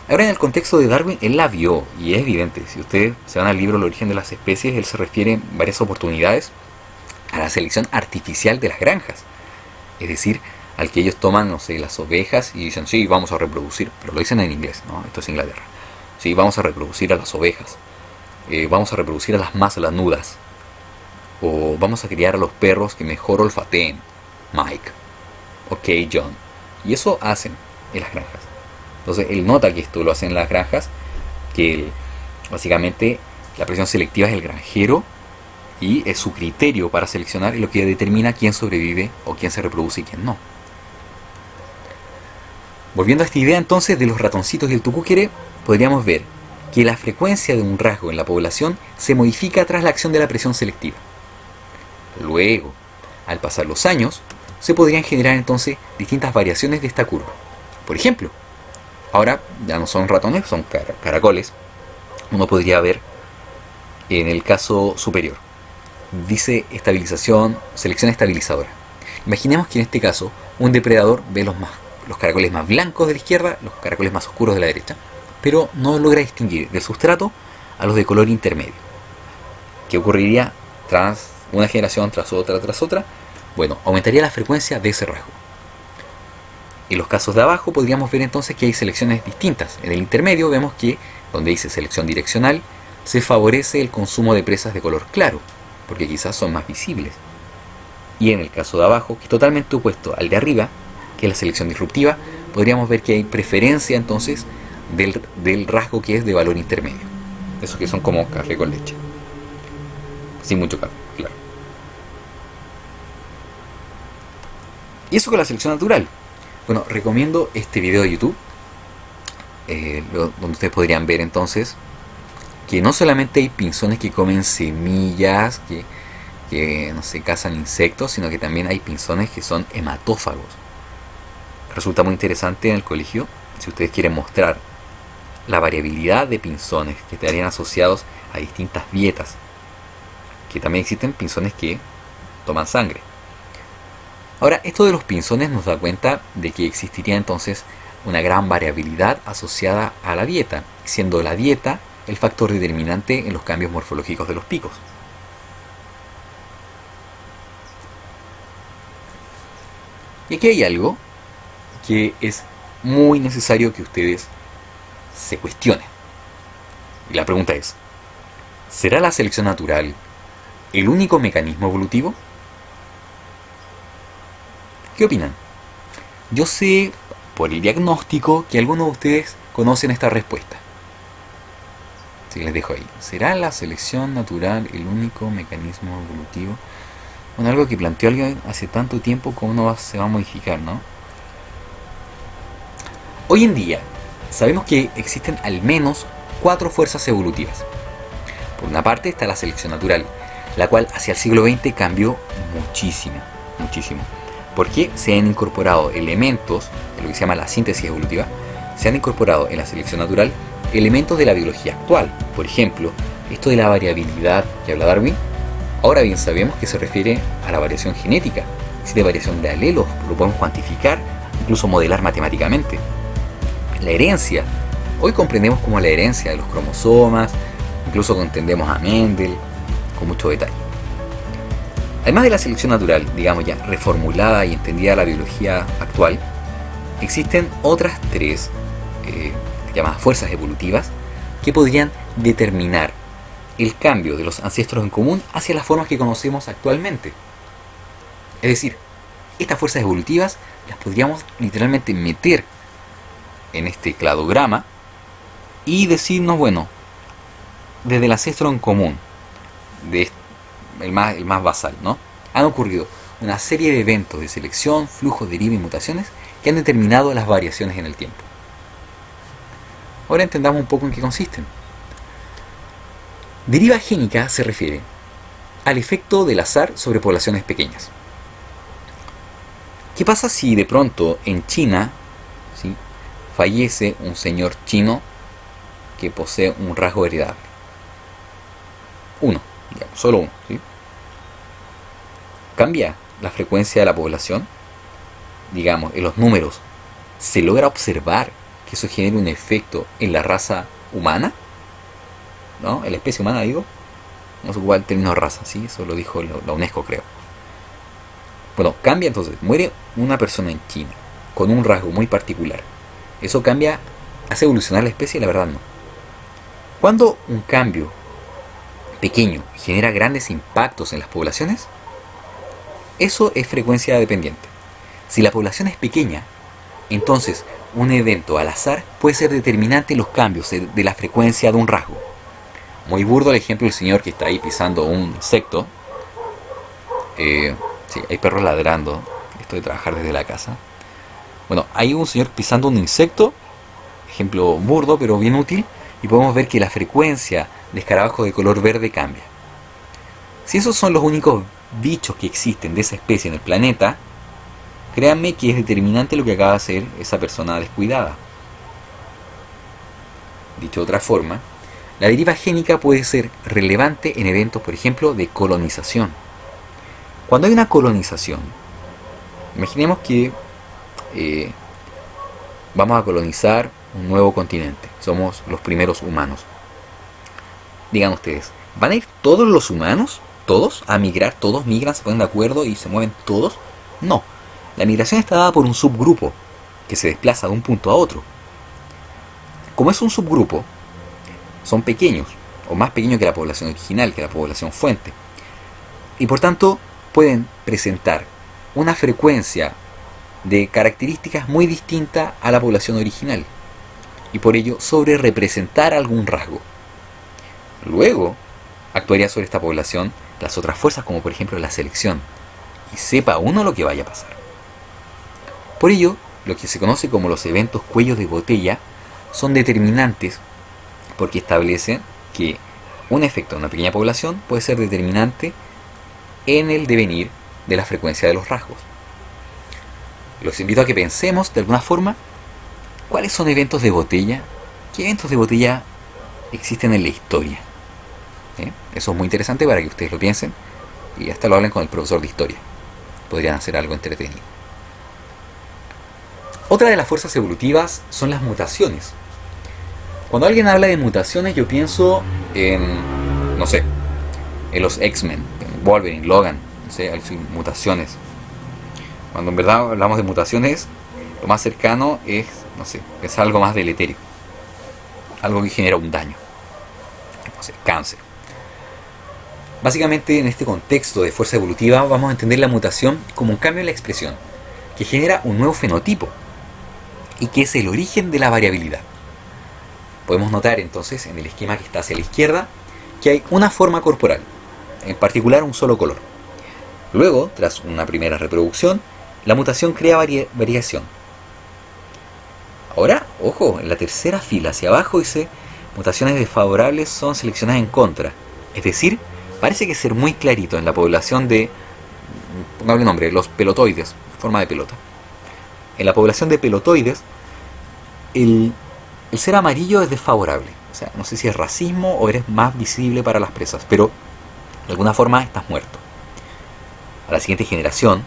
Ahora, en el contexto de Darwin, él la vio y es evidente. Si ustedes se van al libro El origen de las especies, él se refiere en varias oportunidades a la selección artificial de las granjas. Es decir, al que ellos toman, no sé, las ovejas y dicen, sí, vamos a reproducir, pero lo dicen en inglés, ¿no? Esto es Inglaterra. Sí, vamos a reproducir a las ovejas. Vamos a reproducir a las más lanudas. O vamos a criar a los perros que mejor olfateen. Mike. Ok, John. Y eso hacen en las granjas. Entonces él nota que esto lo hacen en las granjas, que básicamente la presión selectiva es el granjero y es su criterio para seleccionar lo que determina quién sobrevive o quién se reproduce y quién no. Volviendo a esta idea entonces de los ratoncitos y el tucúquere, podríamos ver que la frecuencia de un rasgo en la población se modifica tras la acción de la presión selectiva. Luego, al pasar los años, se podrían generar entonces distintas variaciones de esta curva. Por ejemplo, ahora ya no son ratones, son caracoles. Uno podría ver en el caso superior. Dice estabilización, selección estabilizadora. Imaginemos que en este caso un depredador ve los caracoles más blancos de la izquierda, los caracoles más oscuros de la derecha, pero no logra distinguir del sustrato a los de color intermedio. ¿Qué ocurriría tras una generación, tras otra? Bueno, aumentaría la frecuencia de ese rasgo. En los casos de abajo podríamos ver entonces que hay selecciones distintas. En el intermedio vemos que, donde dice selección direccional, se favorece el consumo de presas de color claro, porque quizás son más visibles. Y en el caso de abajo, que es totalmente opuesto al de arriba, que es la selección disruptiva, podríamos ver que hay preferencia entonces del rasgo que es de valor intermedio. Esos que son como café con leche. Sin mucho café, claro. Y eso con la selección natural. Bueno, recomiendo este video de YouTube, donde ustedes podrían ver entonces que no solamente hay pinzones que comen semillas, que no sé, cazan insectos, sino que también hay pinzones que son hematófagos. Resulta muy interesante en el colegio, si ustedes quieren mostrar la variabilidad de pinzones que estarían asociados a distintas dietas, que también existen pinzones que toman sangre. Ahora, esto de los pinzones nos da cuenta de que existiría entonces una gran variabilidad asociada a la dieta, siendo la dieta el factor determinante en los cambios morfológicos de los picos. Y aquí hay algo que es muy necesario que ustedes se cuestionen. Y la pregunta es, ¿será la selección natural el único mecanismo evolutivo? ¿Qué opinan? Yo sé por el diagnóstico que algunos de ustedes conocen esta respuesta. Así que les dejo ahí. ¿Será la selección natural el único mecanismo evolutivo? Bueno, algo que planteó alguien hace tanto tiempo como uno se va a modificar, ¿no? Hoy en día sabemos que existen al menos 4 fuerzas evolutivas. Por una parte está la selección natural, la cual hacia el siglo XX cambió muchísimo. Porque se han incorporado elementos, de lo que se llama la síntesis evolutiva, se han incorporado en la selección natural elementos de la biología actual. Por ejemplo, esto de la variabilidad que habla Darwin, ahora bien sabemos que se refiere a la variación genética. Existe variación de alelos, lo podemos cuantificar, incluso modelar matemáticamente. La herencia, hoy comprendemos como la herencia de los cromosomas, incluso entendemos a Mendel con mucho detalle. Además de la selección natural, digamos ya reformulada y entendida la biología actual, existen otras 3 llamadas fuerzas evolutivas que podrían determinar el cambio de los ancestros en común hacia las formas que conocemos actualmente. Es decir, estas fuerzas evolutivas las podríamos literalmente meter en este cladograma y decirnos, bueno, desde el ancestro en común, el más basal, ¿no? Han ocurrido una serie de eventos de selección, flujo, deriva y mutaciones que han determinado las variaciones en el tiempo. Ahora entendamos un poco en qué consisten. Deriva génica se refiere al efecto del azar sobre poblaciones pequeñas. ¿Qué pasa si de pronto en China, ¿sí?, fallece un señor chino que posee un rasgo heredable? Uno, digamos, solo uno, ¿sí? ¿Cambia la frecuencia de la población? Digamos, en los números, ¿se logra observar que eso genera un efecto en la raza humana? ¿No? En la especie humana, digo. No se ocupa el término raza, ¿sí? Eso lo dijo la UNESCO, creo. Bueno, cambia entonces. Muere una persona en China con un rasgo muy particular. ¿Eso cambia, hace evolucionar la especie? La verdad no. Cuando un cambio pequeño genera grandes impactos en las poblaciones, eso es frecuencia dependiente. Si la población es pequeña, entonces un evento al azar puede ser determinante en los cambios de la frecuencia de un rasgo. Muy burdo el ejemplo del señor que está ahí pisando un insecto. Sí, hay perros ladrando. Esto de trabajar desde la casa. Bueno, hay un señor pisando un insecto. Ejemplo burdo, pero bien útil. y podemos ver que la frecuencia de escarabajos de color verde cambia. Si esos son los únicos bichos que existen de esa especie en el planeta, créanme que es determinante lo que acaba de hacer esa persona descuidada. Dicho de otra forma, la deriva génica puede ser relevante en eventos, por ejemplo, de colonización. Cuando hay una colonización, imaginemos que vamos a colonizar un nuevo continente. Somos los primeros humanos. Digan ustedes, ¿van a ir todos los humanos? ¿Todos? ¿A migrar? ¿Todos migran? ¿Se ponen de acuerdo y se mueven todos? No. La migración está dada por un subgrupo que se desplaza de un punto a otro. Como es un subgrupo, son pequeños, o más pequeños que la población original, que la población fuente. Y por tanto, pueden presentar una frecuencia de características muy distinta a la población original. Y por ello, sobre representar algún rasgo. Luego, actuaría sobre esta población las otras fuerzas, como por ejemplo la selección. Y sepa uno lo que vaya a pasar. Por ello, lo que se conoce como los eventos cuellos de botella son determinantes porque establecen que un efecto en una pequeña población puede ser determinante en el devenir de la frecuencia de los rasgos. Los invito a que pensemos de alguna forma cuáles son eventos de botella, qué eventos de botella existen en la historia. Eso es muy interesante para que ustedes lo piensen y hasta lo hablen con el profesor de historia. Podrían hacer algo entretenido. Otra de las fuerzas evolutivas son las mutaciones. Cuando alguien habla de mutaciones, yo pienso en, no sé, en los X-Men, en Wolverine, Logan, no sé, mutaciones. Cuando en verdad hablamos de mutaciones, lo más cercano es, no sé, pensar algo más deleterio. Algo que genera un daño. No sé, cáncer. Básicamente, en este contexto de fuerza evolutiva, vamos a entender la mutación como un cambio en la expresión, que genera un nuevo fenotipo, y que es el origen de la variabilidad. Podemos notar entonces en el esquema que está hacia la izquierda que hay una forma corporal, en particular un solo color. Luego, tras una primera reproducción, la mutación crea variación. Ahora, ojo, en la tercera fila hacia abajo dice mutaciones desfavorables son seleccionadas en contra. Es decir, parece que ser muy clarito en la población de, pongamos el nombre, los pelotoides, forma de pelota. En la población de pelotoides, el ser amarillo es desfavorable. O sea, no sé si es racismo o eres más visible para las presas, pero de alguna forma estás muerto. A la siguiente generación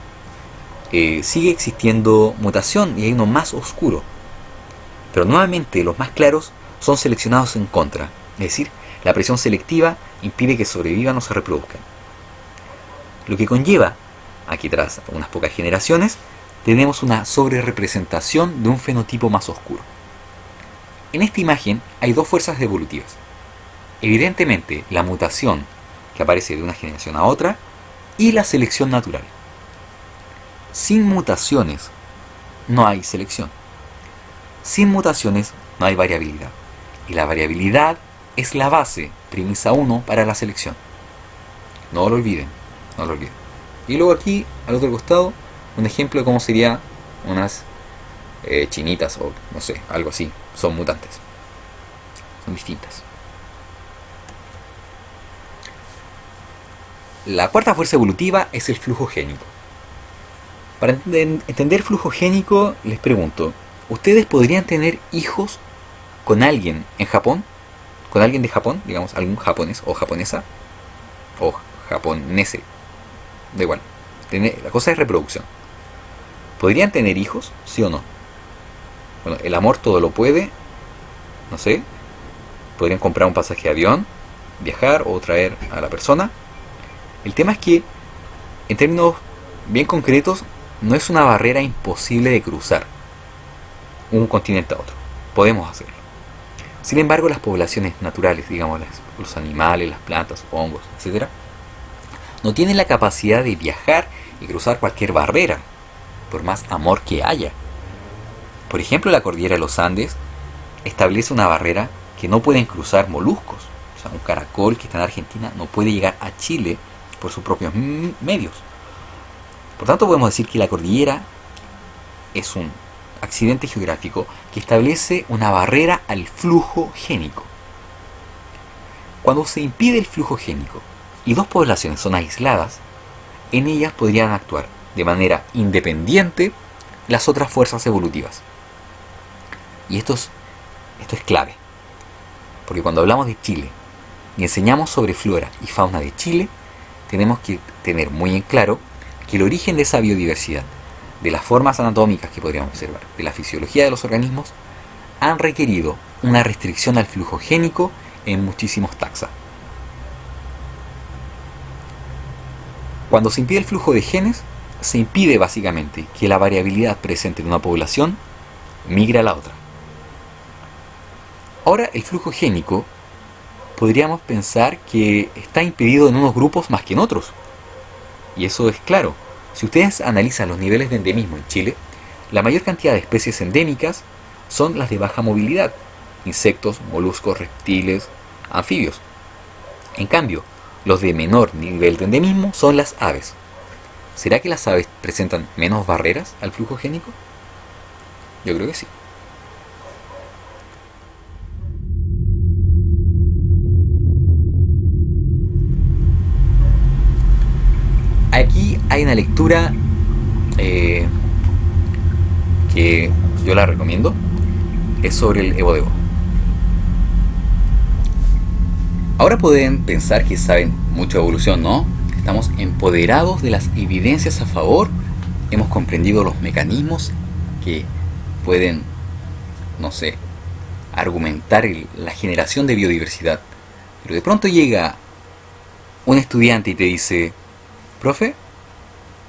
sigue existiendo mutación y hay uno más oscuro. Pero nuevamente los más claros son seleccionados en contra. Es decir, la presión selectiva impide que sobrevivan o se reproduzcan. Lo que conlleva, aquí tras unas pocas generaciones, tenemos una sobrerepresentación de un fenotipo más oscuro. En esta imagen hay dos fuerzas evolutivas. Evidentemente, la mutación que aparece de una generación a otra y la selección natural. Sin mutaciones no hay selección. Sin mutaciones no hay variabilidad. Y la variabilidad es la base, premisa 1, para la selección. No lo olviden, no lo olviden. Y luego aquí, al otro costado, un ejemplo de cómo serían unas chinitas o no sé, algo así. Son mutantes. Son distintas. La cuarta fuerza evolutiva es el flujo génico. Para entender flujo génico, les pregunto, ¿ustedes podrían tener hijos con alguien en Japón? ¿Con alguien de Japón? Digamos, algún japonés o japonesa. O japonese. Da igual. La cosa es reproducción. ¿Podrían tener hijos? ¿Sí o no? Bueno, el amor todo lo puede. No sé. Podrían comprar un pasaje de avión, viajar o traer a la persona. El tema es que, en términos bien concretos, no es una barrera imposible de cruzar un continente a otro. Podemos hacerlo. Sin embargo, las poblaciones naturales, digamos, los animales, las plantas, hongos, etc., no tienen la capacidad de viajar y cruzar cualquier barrera, por más amor que haya. Por ejemplo, la cordillera de los Andes establece una barrera que no pueden cruzar moluscos. O sea, un caracol que está en Argentina no puede llegar a Chile por sus propios medios. Por tanto, podemos decir que la cordillera es un accidente geográfico que establece una barrera al flujo génico. Cuando se impide el flujo génico y dos poblaciones son aisladas, en ellas podrían actuar de manera independiente las otras fuerzas evolutivas. Y esto es clave, porque cuando hablamos de Chile y enseñamos sobre flora y fauna de Chile, tenemos que tener muy en claro que el origen de esa biodiversidad, de las formas anatómicas que podríamos observar, de la fisiología de los organismos, han requerido una restricción al flujo génico en muchísimos taxa. Cuando se impide el flujo de genes, se impide básicamente que la variabilidad presente en una población migre a la otra. Ahora, el flujo génico podríamos pensar que está impedido en unos grupos más que en otros. Y eso es claro. Si ustedes analizan los niveles de endemismo en Chile, la mayor cantidad de especies endémicas son las de baja movilidad: insectos, moluscos, reptiles, anfibios. En cambio, los de menor nivel de endemismo son las aves. ¿Será que las aves presentan menos barreras al flujo génico? Yo creo que sí. Aquí hay una lectura que yo la recomiendo. Es sobre el evo-devo. Ahora pueden pensar que saben mucho de evolución, ¿no? Estamos empoderados de las evidencias a favor, hemos comprendido los mecanismos que pueden, no sé, argumentar la generación de biodiversidad. Pero de pronto llega un estudiante y te dice: profe,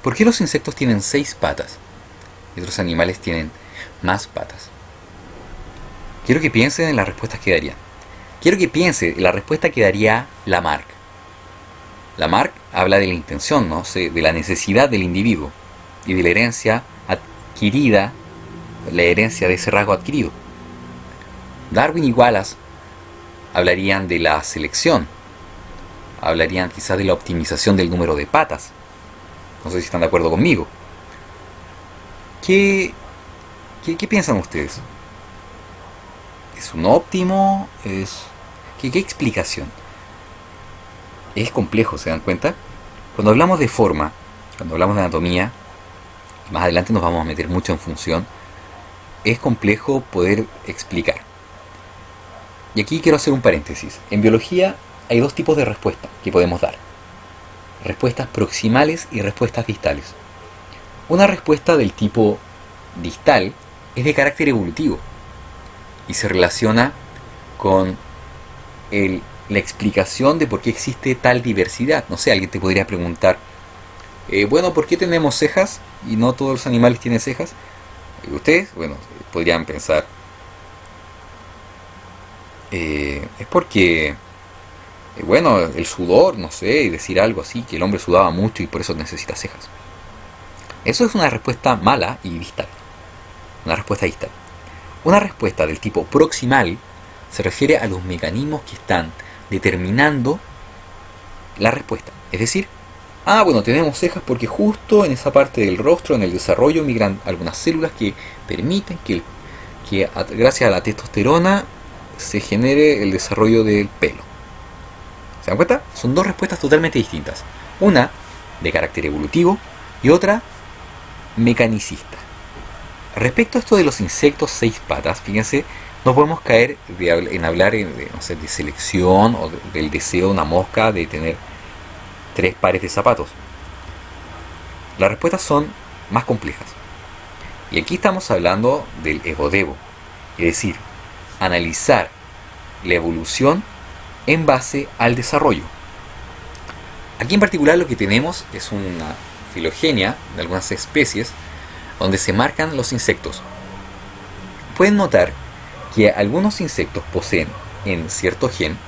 ¿por qué los insectos tienen 6 patas y otros animales tienen más patas? Quiero que piensen en las respuestas que darían. Quiero que piense en la respuesta que daría Lamarck. Lamarck habla de la intención, ¿no? De la necesidad del individuo y de la herencia adquirida, la herencia de ese rasgo adquirido. Darwin y Wallace hablarían de la selección, hablarían quizás de la optimización del número de patas. No sé si están de acuerdo conmigo. ¿Qué piensan ustedes? ¿Es un óptimo? ¿Qué explicación? Es complejo, ¿se dan cuenta? Cuando hablamos de forma, cuando hablamos de anatomía, más adelante nos vamos a meter mucho en función, es complejo poder explicar. Y aquí quiero hacer un paréntesis. En biología hay 2 tipos de respuestas que podemos dar: respuestas proximales y respuestas distales. Una respuesta del tipo distal es de carácter evolutivo y se relaciona con la explicación de por qué existe tal diversidad. No sé, alguien te podría preguntar: bueno, ¿por qué tenemos cejas y no todos los animales tienen cejas? Ustedes, bueno, podrían pensar: es porque, bueno, el sudor, no sé, y decir algo así, que el hombre sudaba mucho y por eso necesita cejas. Eso es una respuesta mala y distal. Una respuesta distal. Una respuesta del tipo proximal se refiere a los mecanismos que están determinando la respuesta. Es decir, bueno, tenemos cejas porque justo en esa parte del rostro, en el desarrollo, migran algunas células que permiten que gracias a la testosterona se genere el desarrollo del pelo. ¿Se dan cuenta? Son 2 respuestas totalmente distintas. Una de carácter evolutivo y otra mecanicista. Respecto a esto de los insectos 6 patas, fíjense, no podemos caer en hablar de selección o del deseo de una mosca de tener 3 pares de zapatos. Las respuestas son más complejas. Y aquí estamos hablando del evo-devo, es decir, analizar la evolución en base al desarrollo. Aquí en particular lo que tenemos es una filogenia de algunas especies donde se marcan los insectos. Pueden notar que algunos insectos poseen en cierto gen,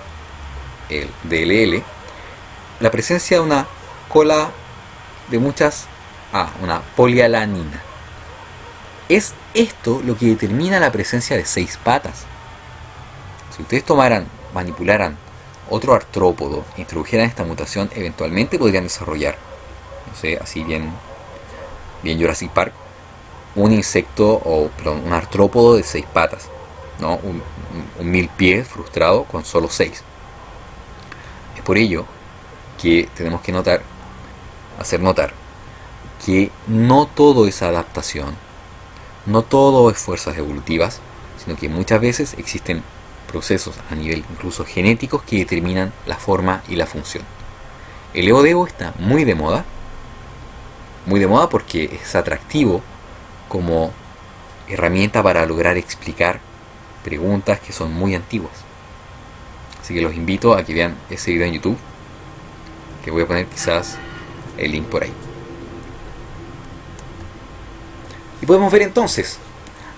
el DLL, la presencia de una cola de una polialanina. Es esto lo que determina la presencia de 6 patas. Si ustedes manipularan otro artrópodo e introdujeran esta mutación, eventualmente podrían desarrollar, no sé, así bien Jurassic Park, un un artrópodo de 6 patas, ¿no? Un milpié frustrado con solo 6. Es por ello que tenemos que hacer notar que no todo es adaptación, no todo es fuerzas evolutivas, sino que muchas veces existen procesos a nivel incluso genéticos que determinan la forma y la función. El Evo está muy de moda porque es atractivo como herramienta para lograr explicar preguntas que son muy antiguas. Así que los invito a que vean ese video en YouTube, que voy a poner quizás el link por ahí. Y podemos ver entonces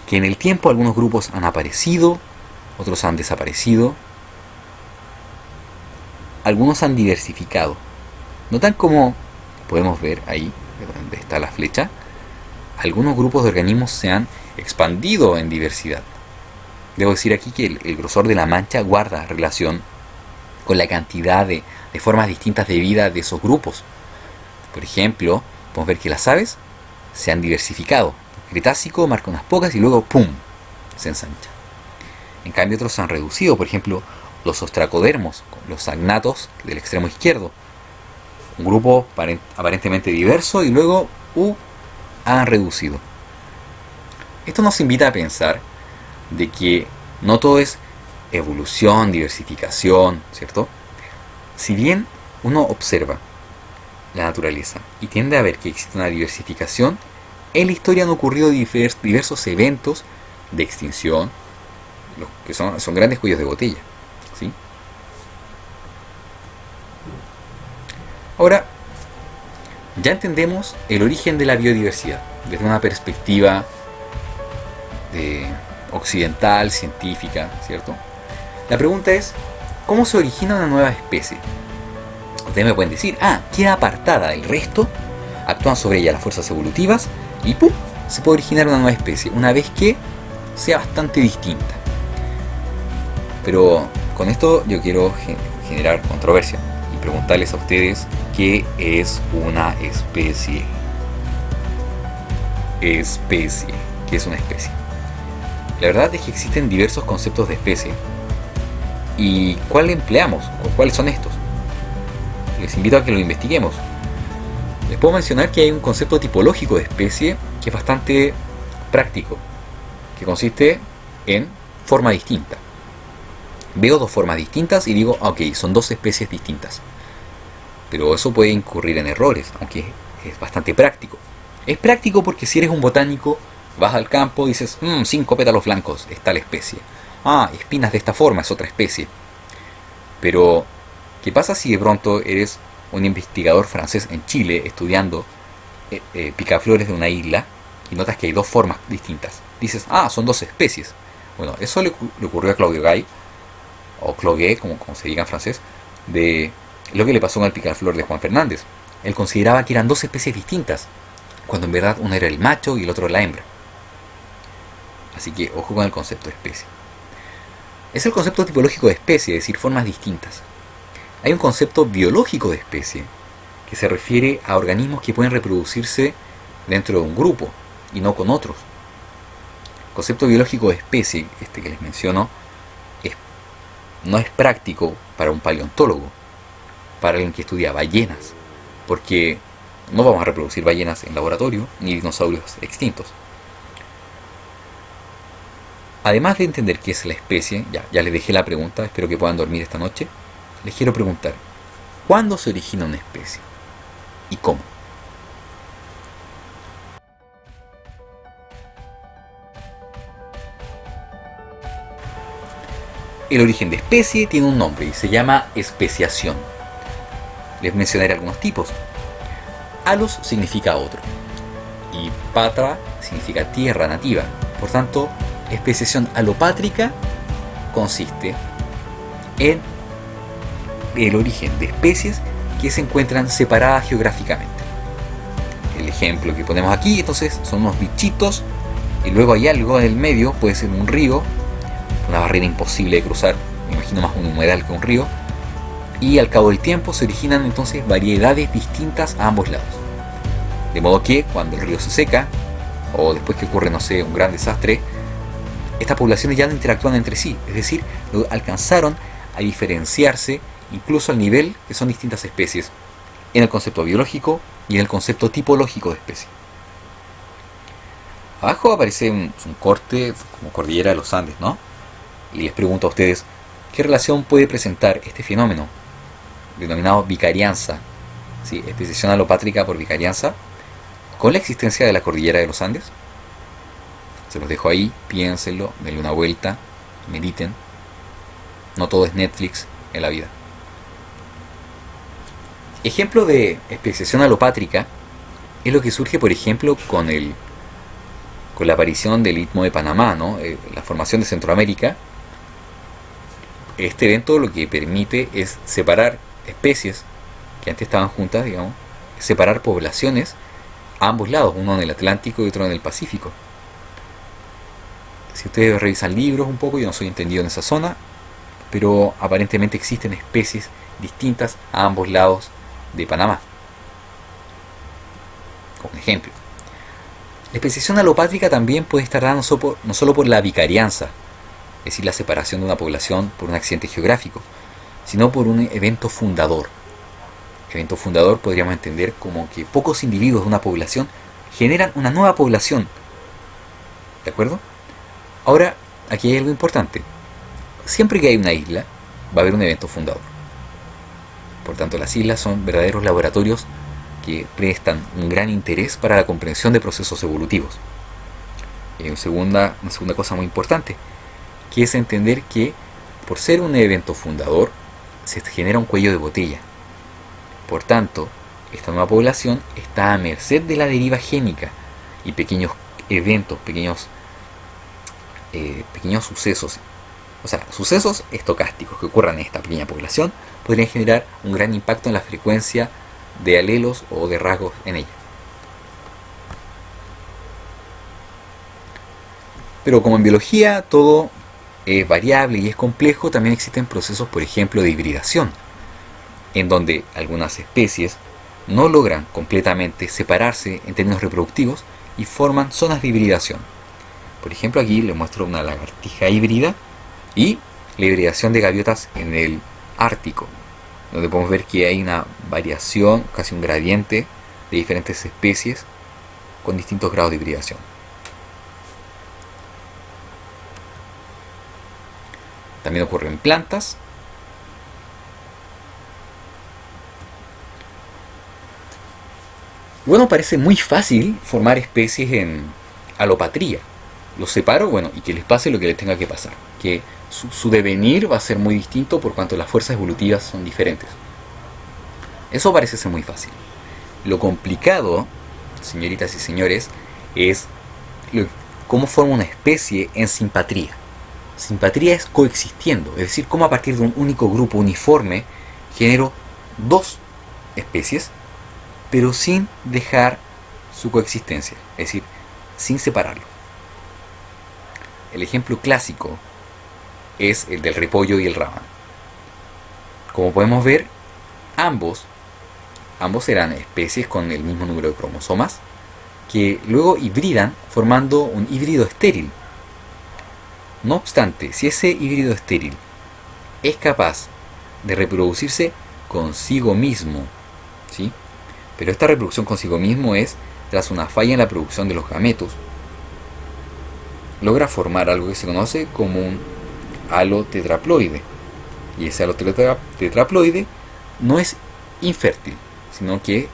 que en el tiempo algunos grupos han aparecido, otros han desaparecido, algunos han diversificado. Notan cómo podemos ver ahí, donde está la flecha, algunos grupos de organismos se han expandido en diversidad. Debo decir aquí que el grosor de la mancha guarda relación con la cantidad de formas distintas de vida de esos grupos. Por ejemplo, podemos ver que las aves se han diversificado. El Cretácico marca unas pocas y luego ¡pum!, se ensancha. En cambio otros se han reducido, por ejemplo los ostracodermos, los agnatos del extremo izquierdo. Un grupo aparentemente diverso y luego han reducido. Esto nos invita a pensar de que no todo es evolución, diversificación, ¿cierto? Si bien uno observa la naturaleza y tiende a ver que existe una diversificación, en la historia han ocurrido diversos eventos de extinción, los que son grandes cuellos de botella, ¿sí? Ahora, ya entendemos el origen de la biodiversidad desde una perspectiva occidental, científica, ¿cierto? La pregunta es, ¿cómo se origina una nueva especie? Ustedes me pueden decir, queda apartada del resto, actúan sobre ella las fuerzas evolutivas y ¡pum!, se puede originar una nueva especie, una vez que sea bastante distinta. Pero con esto yo quiero generar controversia y preguntarles a ustedes qué es una especie. ¿Qué es una especie? La verdad es que existen diversos conceptos de especie. ¿Y cuál empleamos? ¿Cuáles son estos? Les invito a que lo investiguemos. Les puedo mencionar que hay un concepto tipológico de especie que es bastante práctico, que consiste en forma distinta. Veo dos formas distintas y digo, ok, son dos especies distintas. Pero eso puede incurrir en errores, aunque es bastante práctico. Es práctico porque si eres un botánico, vas al campo y dices, 5 pétalos blancos, es tal especie. Espinas de esta forma, es otra especie. Pero, ¿qué pasa si de pronto eres un investigador francés en Chile estudiando picaflores de una isla y notas que hay dos formas distintas? Dices, son dos especies. Bueno, eso le ocurrió a Claudio Gay, o Cloguet, como se diga en francés, de lo que le pasó con el picaflor de Juan Fernández. Él consideraba que eran dos especies distintas, cuando en verdad uno era el macho y el otro la hembra. Así que ojo con el concepto de especie. Es el concepto tipológico de especie, es decir, formas distintas. Hay un concepto biológico de especie, que se refiere a organismos que pueden reproducirse dentro de un grupo y no con otros. El concepto biológico de especie, que les menciono, no es práctico para un paleontólogo, para alguien que estudia ballenas, porque no vamos a reproducir ballenas en laboratorio ni dinosaurios extintos. Además de entender qué es la especie, ya les dejé la pregunta, espero que puedan dormir esta noche. Les quiero preguntar, ¿cuándo se origina una especie? ¿Y cómo? El origen de especie tiene un nombre y se llama especiación. Les mencionaré algunos tipos. Alos significa otro y patra significa tierra nativa. Por tanto, especiación alopátrica consiste en el origen de especies que se encuentran separadas geográficamente. El ejemplo que ponemos aquí, entonces, son unos bichitos y luego hay algo en el medio, puede ser un río, una barrera imposible de cruzar, me imagino más un humedal que un río, y al cabo del tiempo se originan entonces variedades distintas a ambos lados. De modo que cuando el río se seca, o después que ocurre, un gran desastre, estas poblaciones ya no interactúan entre sí, es decir, alcanzaron a diferenciarse incluso al nivel que son distintas especies, en el concepto biológico y en el concepto tipológico de especie. Abajo aparece un corte como cordillera de los Andes, ¿no? Y les pregunto a ustedes, ¿qué relación puede presentar este fenómeno denominado vicarianza, ¿sí? Especiación alopátrica por vicarianza, con la existencia de la cordillera de los Andes? Se los dejo ahí, piénsenlo, denle una vuelta, mediten. No todo es Netflix en la vida. Ejemplo de especiación alopátrica es lo que surge, por ejemplo, con la aparición del Istmo de Panamá, ¿no? La formación de Centroamérica. Este evento lo que permite es separar especies que antes estaban juntas, digamos, separar poblaciones a ambos lados, uno en el Atlántico y otro en el Pacífico. Si ustedes revisan libros un poco, yo no soy entendido en esa zona, pero aparentemente existen especies distintas a ambos lados de Panamá. Como ejemplo. La especiación alopátrica también puede estar dada no solo por la vicarianza, es decir, la separación de una población por un accidente geográfico, sino por un evento fundador. Evento fundador podríamos entender como que pocos individuos de una población generan una nueva población. ¿De acuerdo? Ahora, aquí hay algo importante. Siempre que hay una isla, va a haber un evento fundador. Por tanto, las islas son verdaderos laboratorios que prestan un gran interés para la comprensión de procesos evolutivos. Y una segunda cosa muy importante, que es entender que por ser un evento fundador, se genera un cuello de botella. Por tanto, esta nueva población está a merced de la deriva génica y pequeños eventos, pequeños sucesos, o sea, sucesos estocásticos que ocurran en esta pequeña población podrían generar un gran impacto en la frecuencia de alelos o de rasgos en ella. Pero como en biología todo es variable y es complejo, también existen procesos, por ejemplo, de hibridación, en donde algunas especies no logran completamente separarse en términos reproductivos y forman zonas de hibridación. Por ejemplo, aquí les muestro una lagartija híbrida y la hibridación de gaviotas en el Ártico, donde podemos ver que hay una variación, casi un gradiente de diferentes especies con distintos grados de hibridación. También ocurre en plantas. Bueno, parece muy fácil formar especies en alopatría. Los separo, bueno, y que les pase lo que les tenga que pasar. Que su devenir va a ser muy distinto por cuanto las fuerzas evolutivas son diferentes. Eso parece ser muy fácil. Lo complicado, señoritas y señores, es cómo forma una especie en simpatría. Simpatría es coexistiendo, es decir, cómo a partir de un único grupo uniforme genero dos especies, pero sin dejar su coexistencia, es decir, sin separarlo. El ejemplo clásico es el del repollo y el rábano. Como podemos ver, ambos eran especies con el mismo número de cromosomas que luego hibridan formando un híbrido estéril. No obstante, si ese híbrido estéril es capaz de reproducirse consigo mismo, ¿sí? Pero esta reproducción consigo mismo es tras una falla en la producción de los gametos, logra formar algo que se conoce como un halo tetraploide. Y ese halo tetraploide no es infértil, sino que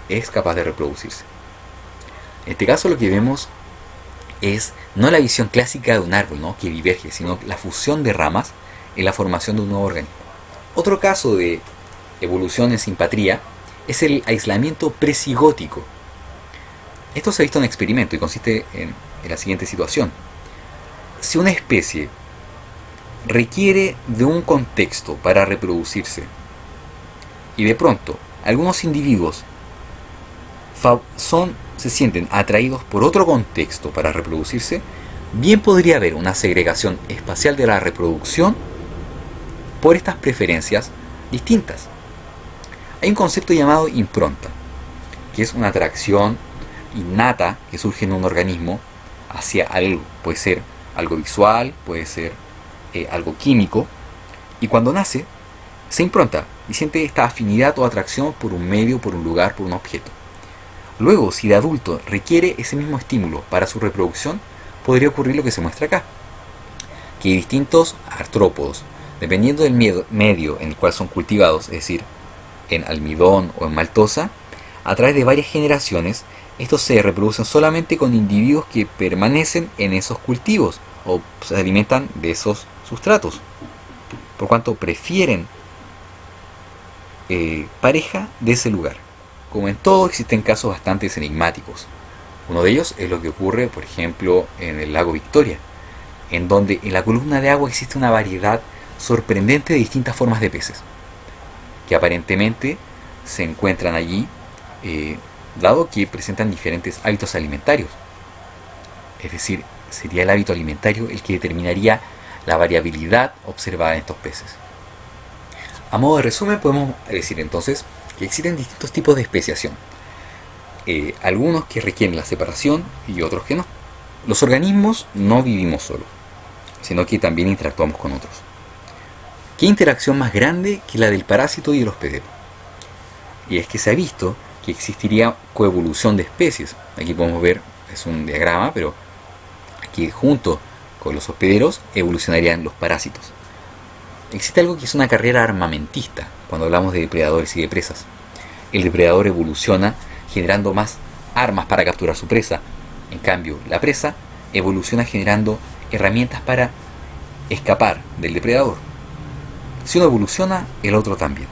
es capaz de reproducirse. En este caso lo que vemos es no la visión clásica de un árbol, ¿no?, que diverge, sino la fusión de ramas en la formación de un nuevo organismo. Otro caso de evolución en simpatría es el aislamiento presigótico. Esto se ha visto en experimento y consiste en la siguiente situación. Si una especie requiere de un contexto para reproducirse y de pronto algunos individuos se sienten atraídos por otro contexto para reproducirse, bien podría haber una segregación espacial de la reproducción por estas preferencias distintas. Hay un concepto llamado impronta, que es una atracción innata que surge en un organismo hacia algo. Puede ser algo visual, puede ser algo químico, y cuando nace se impronta y siente esta afinidad o atracción por un medio, por un lugar, por un objeto. Luego, si de adulto requiere ese mismo estímulo para su reproducción, podría ocurrir lo que se muestra acá, que distintos artrópodos, dependiendo del medio en el cual son cultivados, es decir, en almidón o en maltosa, a través de varias generaciones, estos se reproducen solamente con individuos que permanecen en esos cultivos o se alimentan de esos sustratos, por cuanto prefieren pareja de ese lugar. Como en todo, existen casos bastante enigmáticos. Uno de ellos es lo que ocurre, por ejemplo, en el lago Victoria, en donde en la columna de agua existe una variedad sorprendente de distintas formas de peces, que aparentemente se encuentran allí, dado que presentan diferentes hábitos alimentarios. Es decir, sería el hábito alimentario el que determinaría la variabilidad observada en estos peces. A modo de resumen, podemos decir entonces que existen distintos tipos de especiación. Algunos que requieren la separación y otros que no. Los organismos no vivimos solos, sino que también interactuamos con otros. ¿Qué interacción más grande que la del parásito y el hospedero? Y es que se ha visto que existiría coevolución de especies. Aquí podemos ver, es un diagrama, pero aquí junto con los hospederos evolucionarían los parásitos. Existe algo que es una carrera armamentista cuando hablamos de depredadores y de presas. El depredador evoluciona generando más armas para capturar su presa. En cambio, la presa evoluciona generando herramientas para escapar del depredador. Si uno evoluciona, el otro también.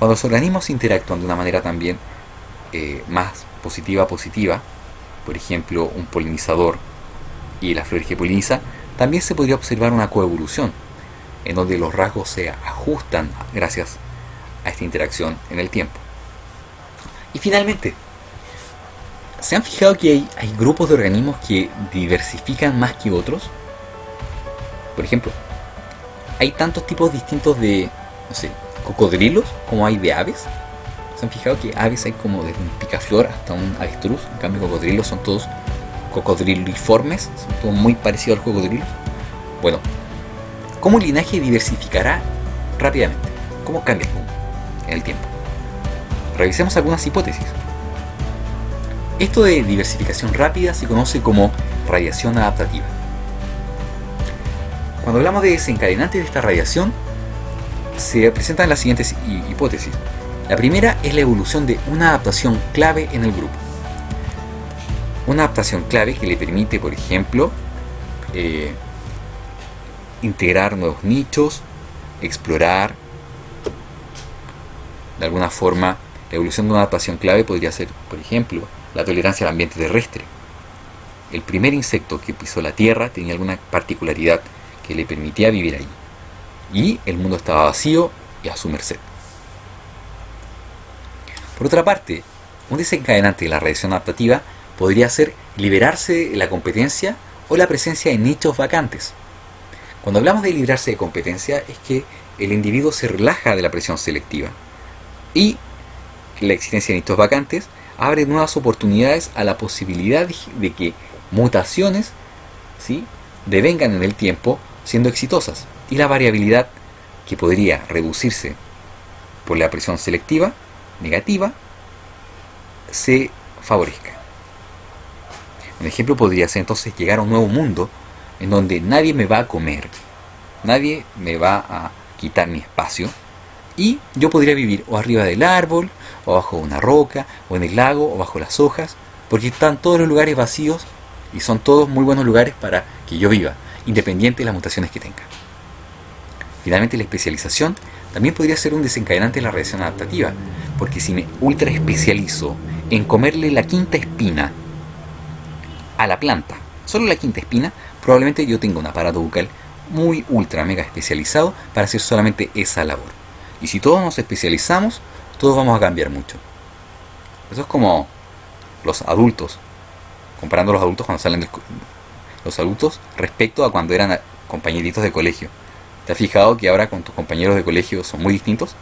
Cuando los organismos interactúan de una manera también más positiva, por ejemplo, un polinizador y la flor que poliniza, también se podría observar una coevolución, en donde los rasgos se ajustan gracias a esta interacción en el tiempo. Y finalmente, ¿se han fijado que hay grupos de organismos que diversifican más que otros? Por ejemplo, hay tantos tipos distintos de, no sé, cocodrilos como hay de aves. ¿Se han fijado que aves hay como desde un picaflor hasta un avestruz? En cambio, cocodrilos son todos cocodriliformes, son todos muy parecidos a los cocodrilos. Bueno, ¿cómo el linaje diversificará rápidamente? ¿Cómo cambia el mundo en el tiempo? Revisemos algunas hipótesis. Esto de diversificación rápida se conoce como radiación adaptativa. Cuando hablamos de desencadenantes de esta radiación, se presentan las siguientes hipótesis. La primera es la evolución de una adaptación clave en el grupo. Una adaptación clave que le permite, por ejemplo, integrar nuevos nichos, explorar. De alguna forma, la evolución de una adaptación clave podría ser, por ejemplo, la tolerancia al ambiente terrestre. El primer insecto que pisó la Tierra tenía alguna particularidad que le permitía vivir allí. Y el mundo estaba vacío y a su merced. Por otra parte, un desencadenante de la radiación adaptativa podría ser liberarse de la competencia o la presencia de nichos vacantes. Cuando hablamos de librarse de competencia es que el individuo se relaja de la presión selectiva y la existencia de nichos vacantes abre nuevas oportunidades a la posibilidad de que mutaciones, ¿sí?, devengan en el tiempo siendo exitosas y la variabilidad que podría reducirse por la presión selectiva negativa se favorezca. Un ejemplo podría ser entonces llegar a un nuevo mundo en donde nadie me va a comer, nadie me va a quitar mi espacio y yo podría vivir o arriba del árbol, o bajo una roca, o en el lago, o bajo las hojas, porque están todos los lugares vacíos y son todos muy buenos lugares para que yo viva, independiente de las mutaciones que tenga. Finalmente, la especialización también podría ser un desencadenante de la radiación adaptativa, porque si me ultra especializo en comerle la quinta espina a la planta, solo la quinta espina, probablemente yo tenga un aparato bucal muy ultra mega especializado para hacer solamente esa labor. Y si todos nos especializamos, todos vamos a cambiar mucho. Eso es como los adultos, comparando los adultos cuando salen los adultos respecto a cuando eran compañeritos de colegio. ¿Te has fijado que ahora con tus compañeros de colegio son muy distintos?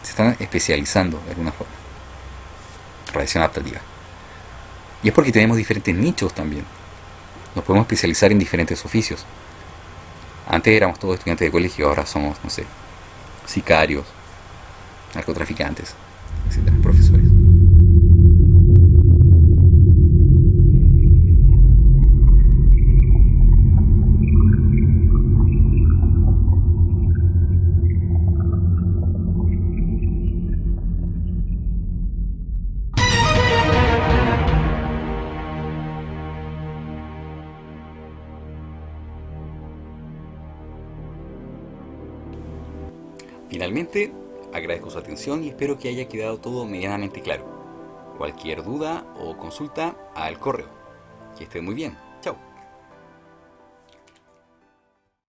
Se están especializando de alguna forma. Radiación adaptativa. Y es porque tenemos diferentes nichos también. Nos podemos especializar en diferentes oficios. Antes éramos todos estudiantes de colegio, ahora somos, no sé, sicarios, narcotraficantes, etcétera, profesores. Finalmente, agradezco su atención y espero que haya quedado todo medianamente claro. Cualquier duda o consulta al correo. Que esté muy bien.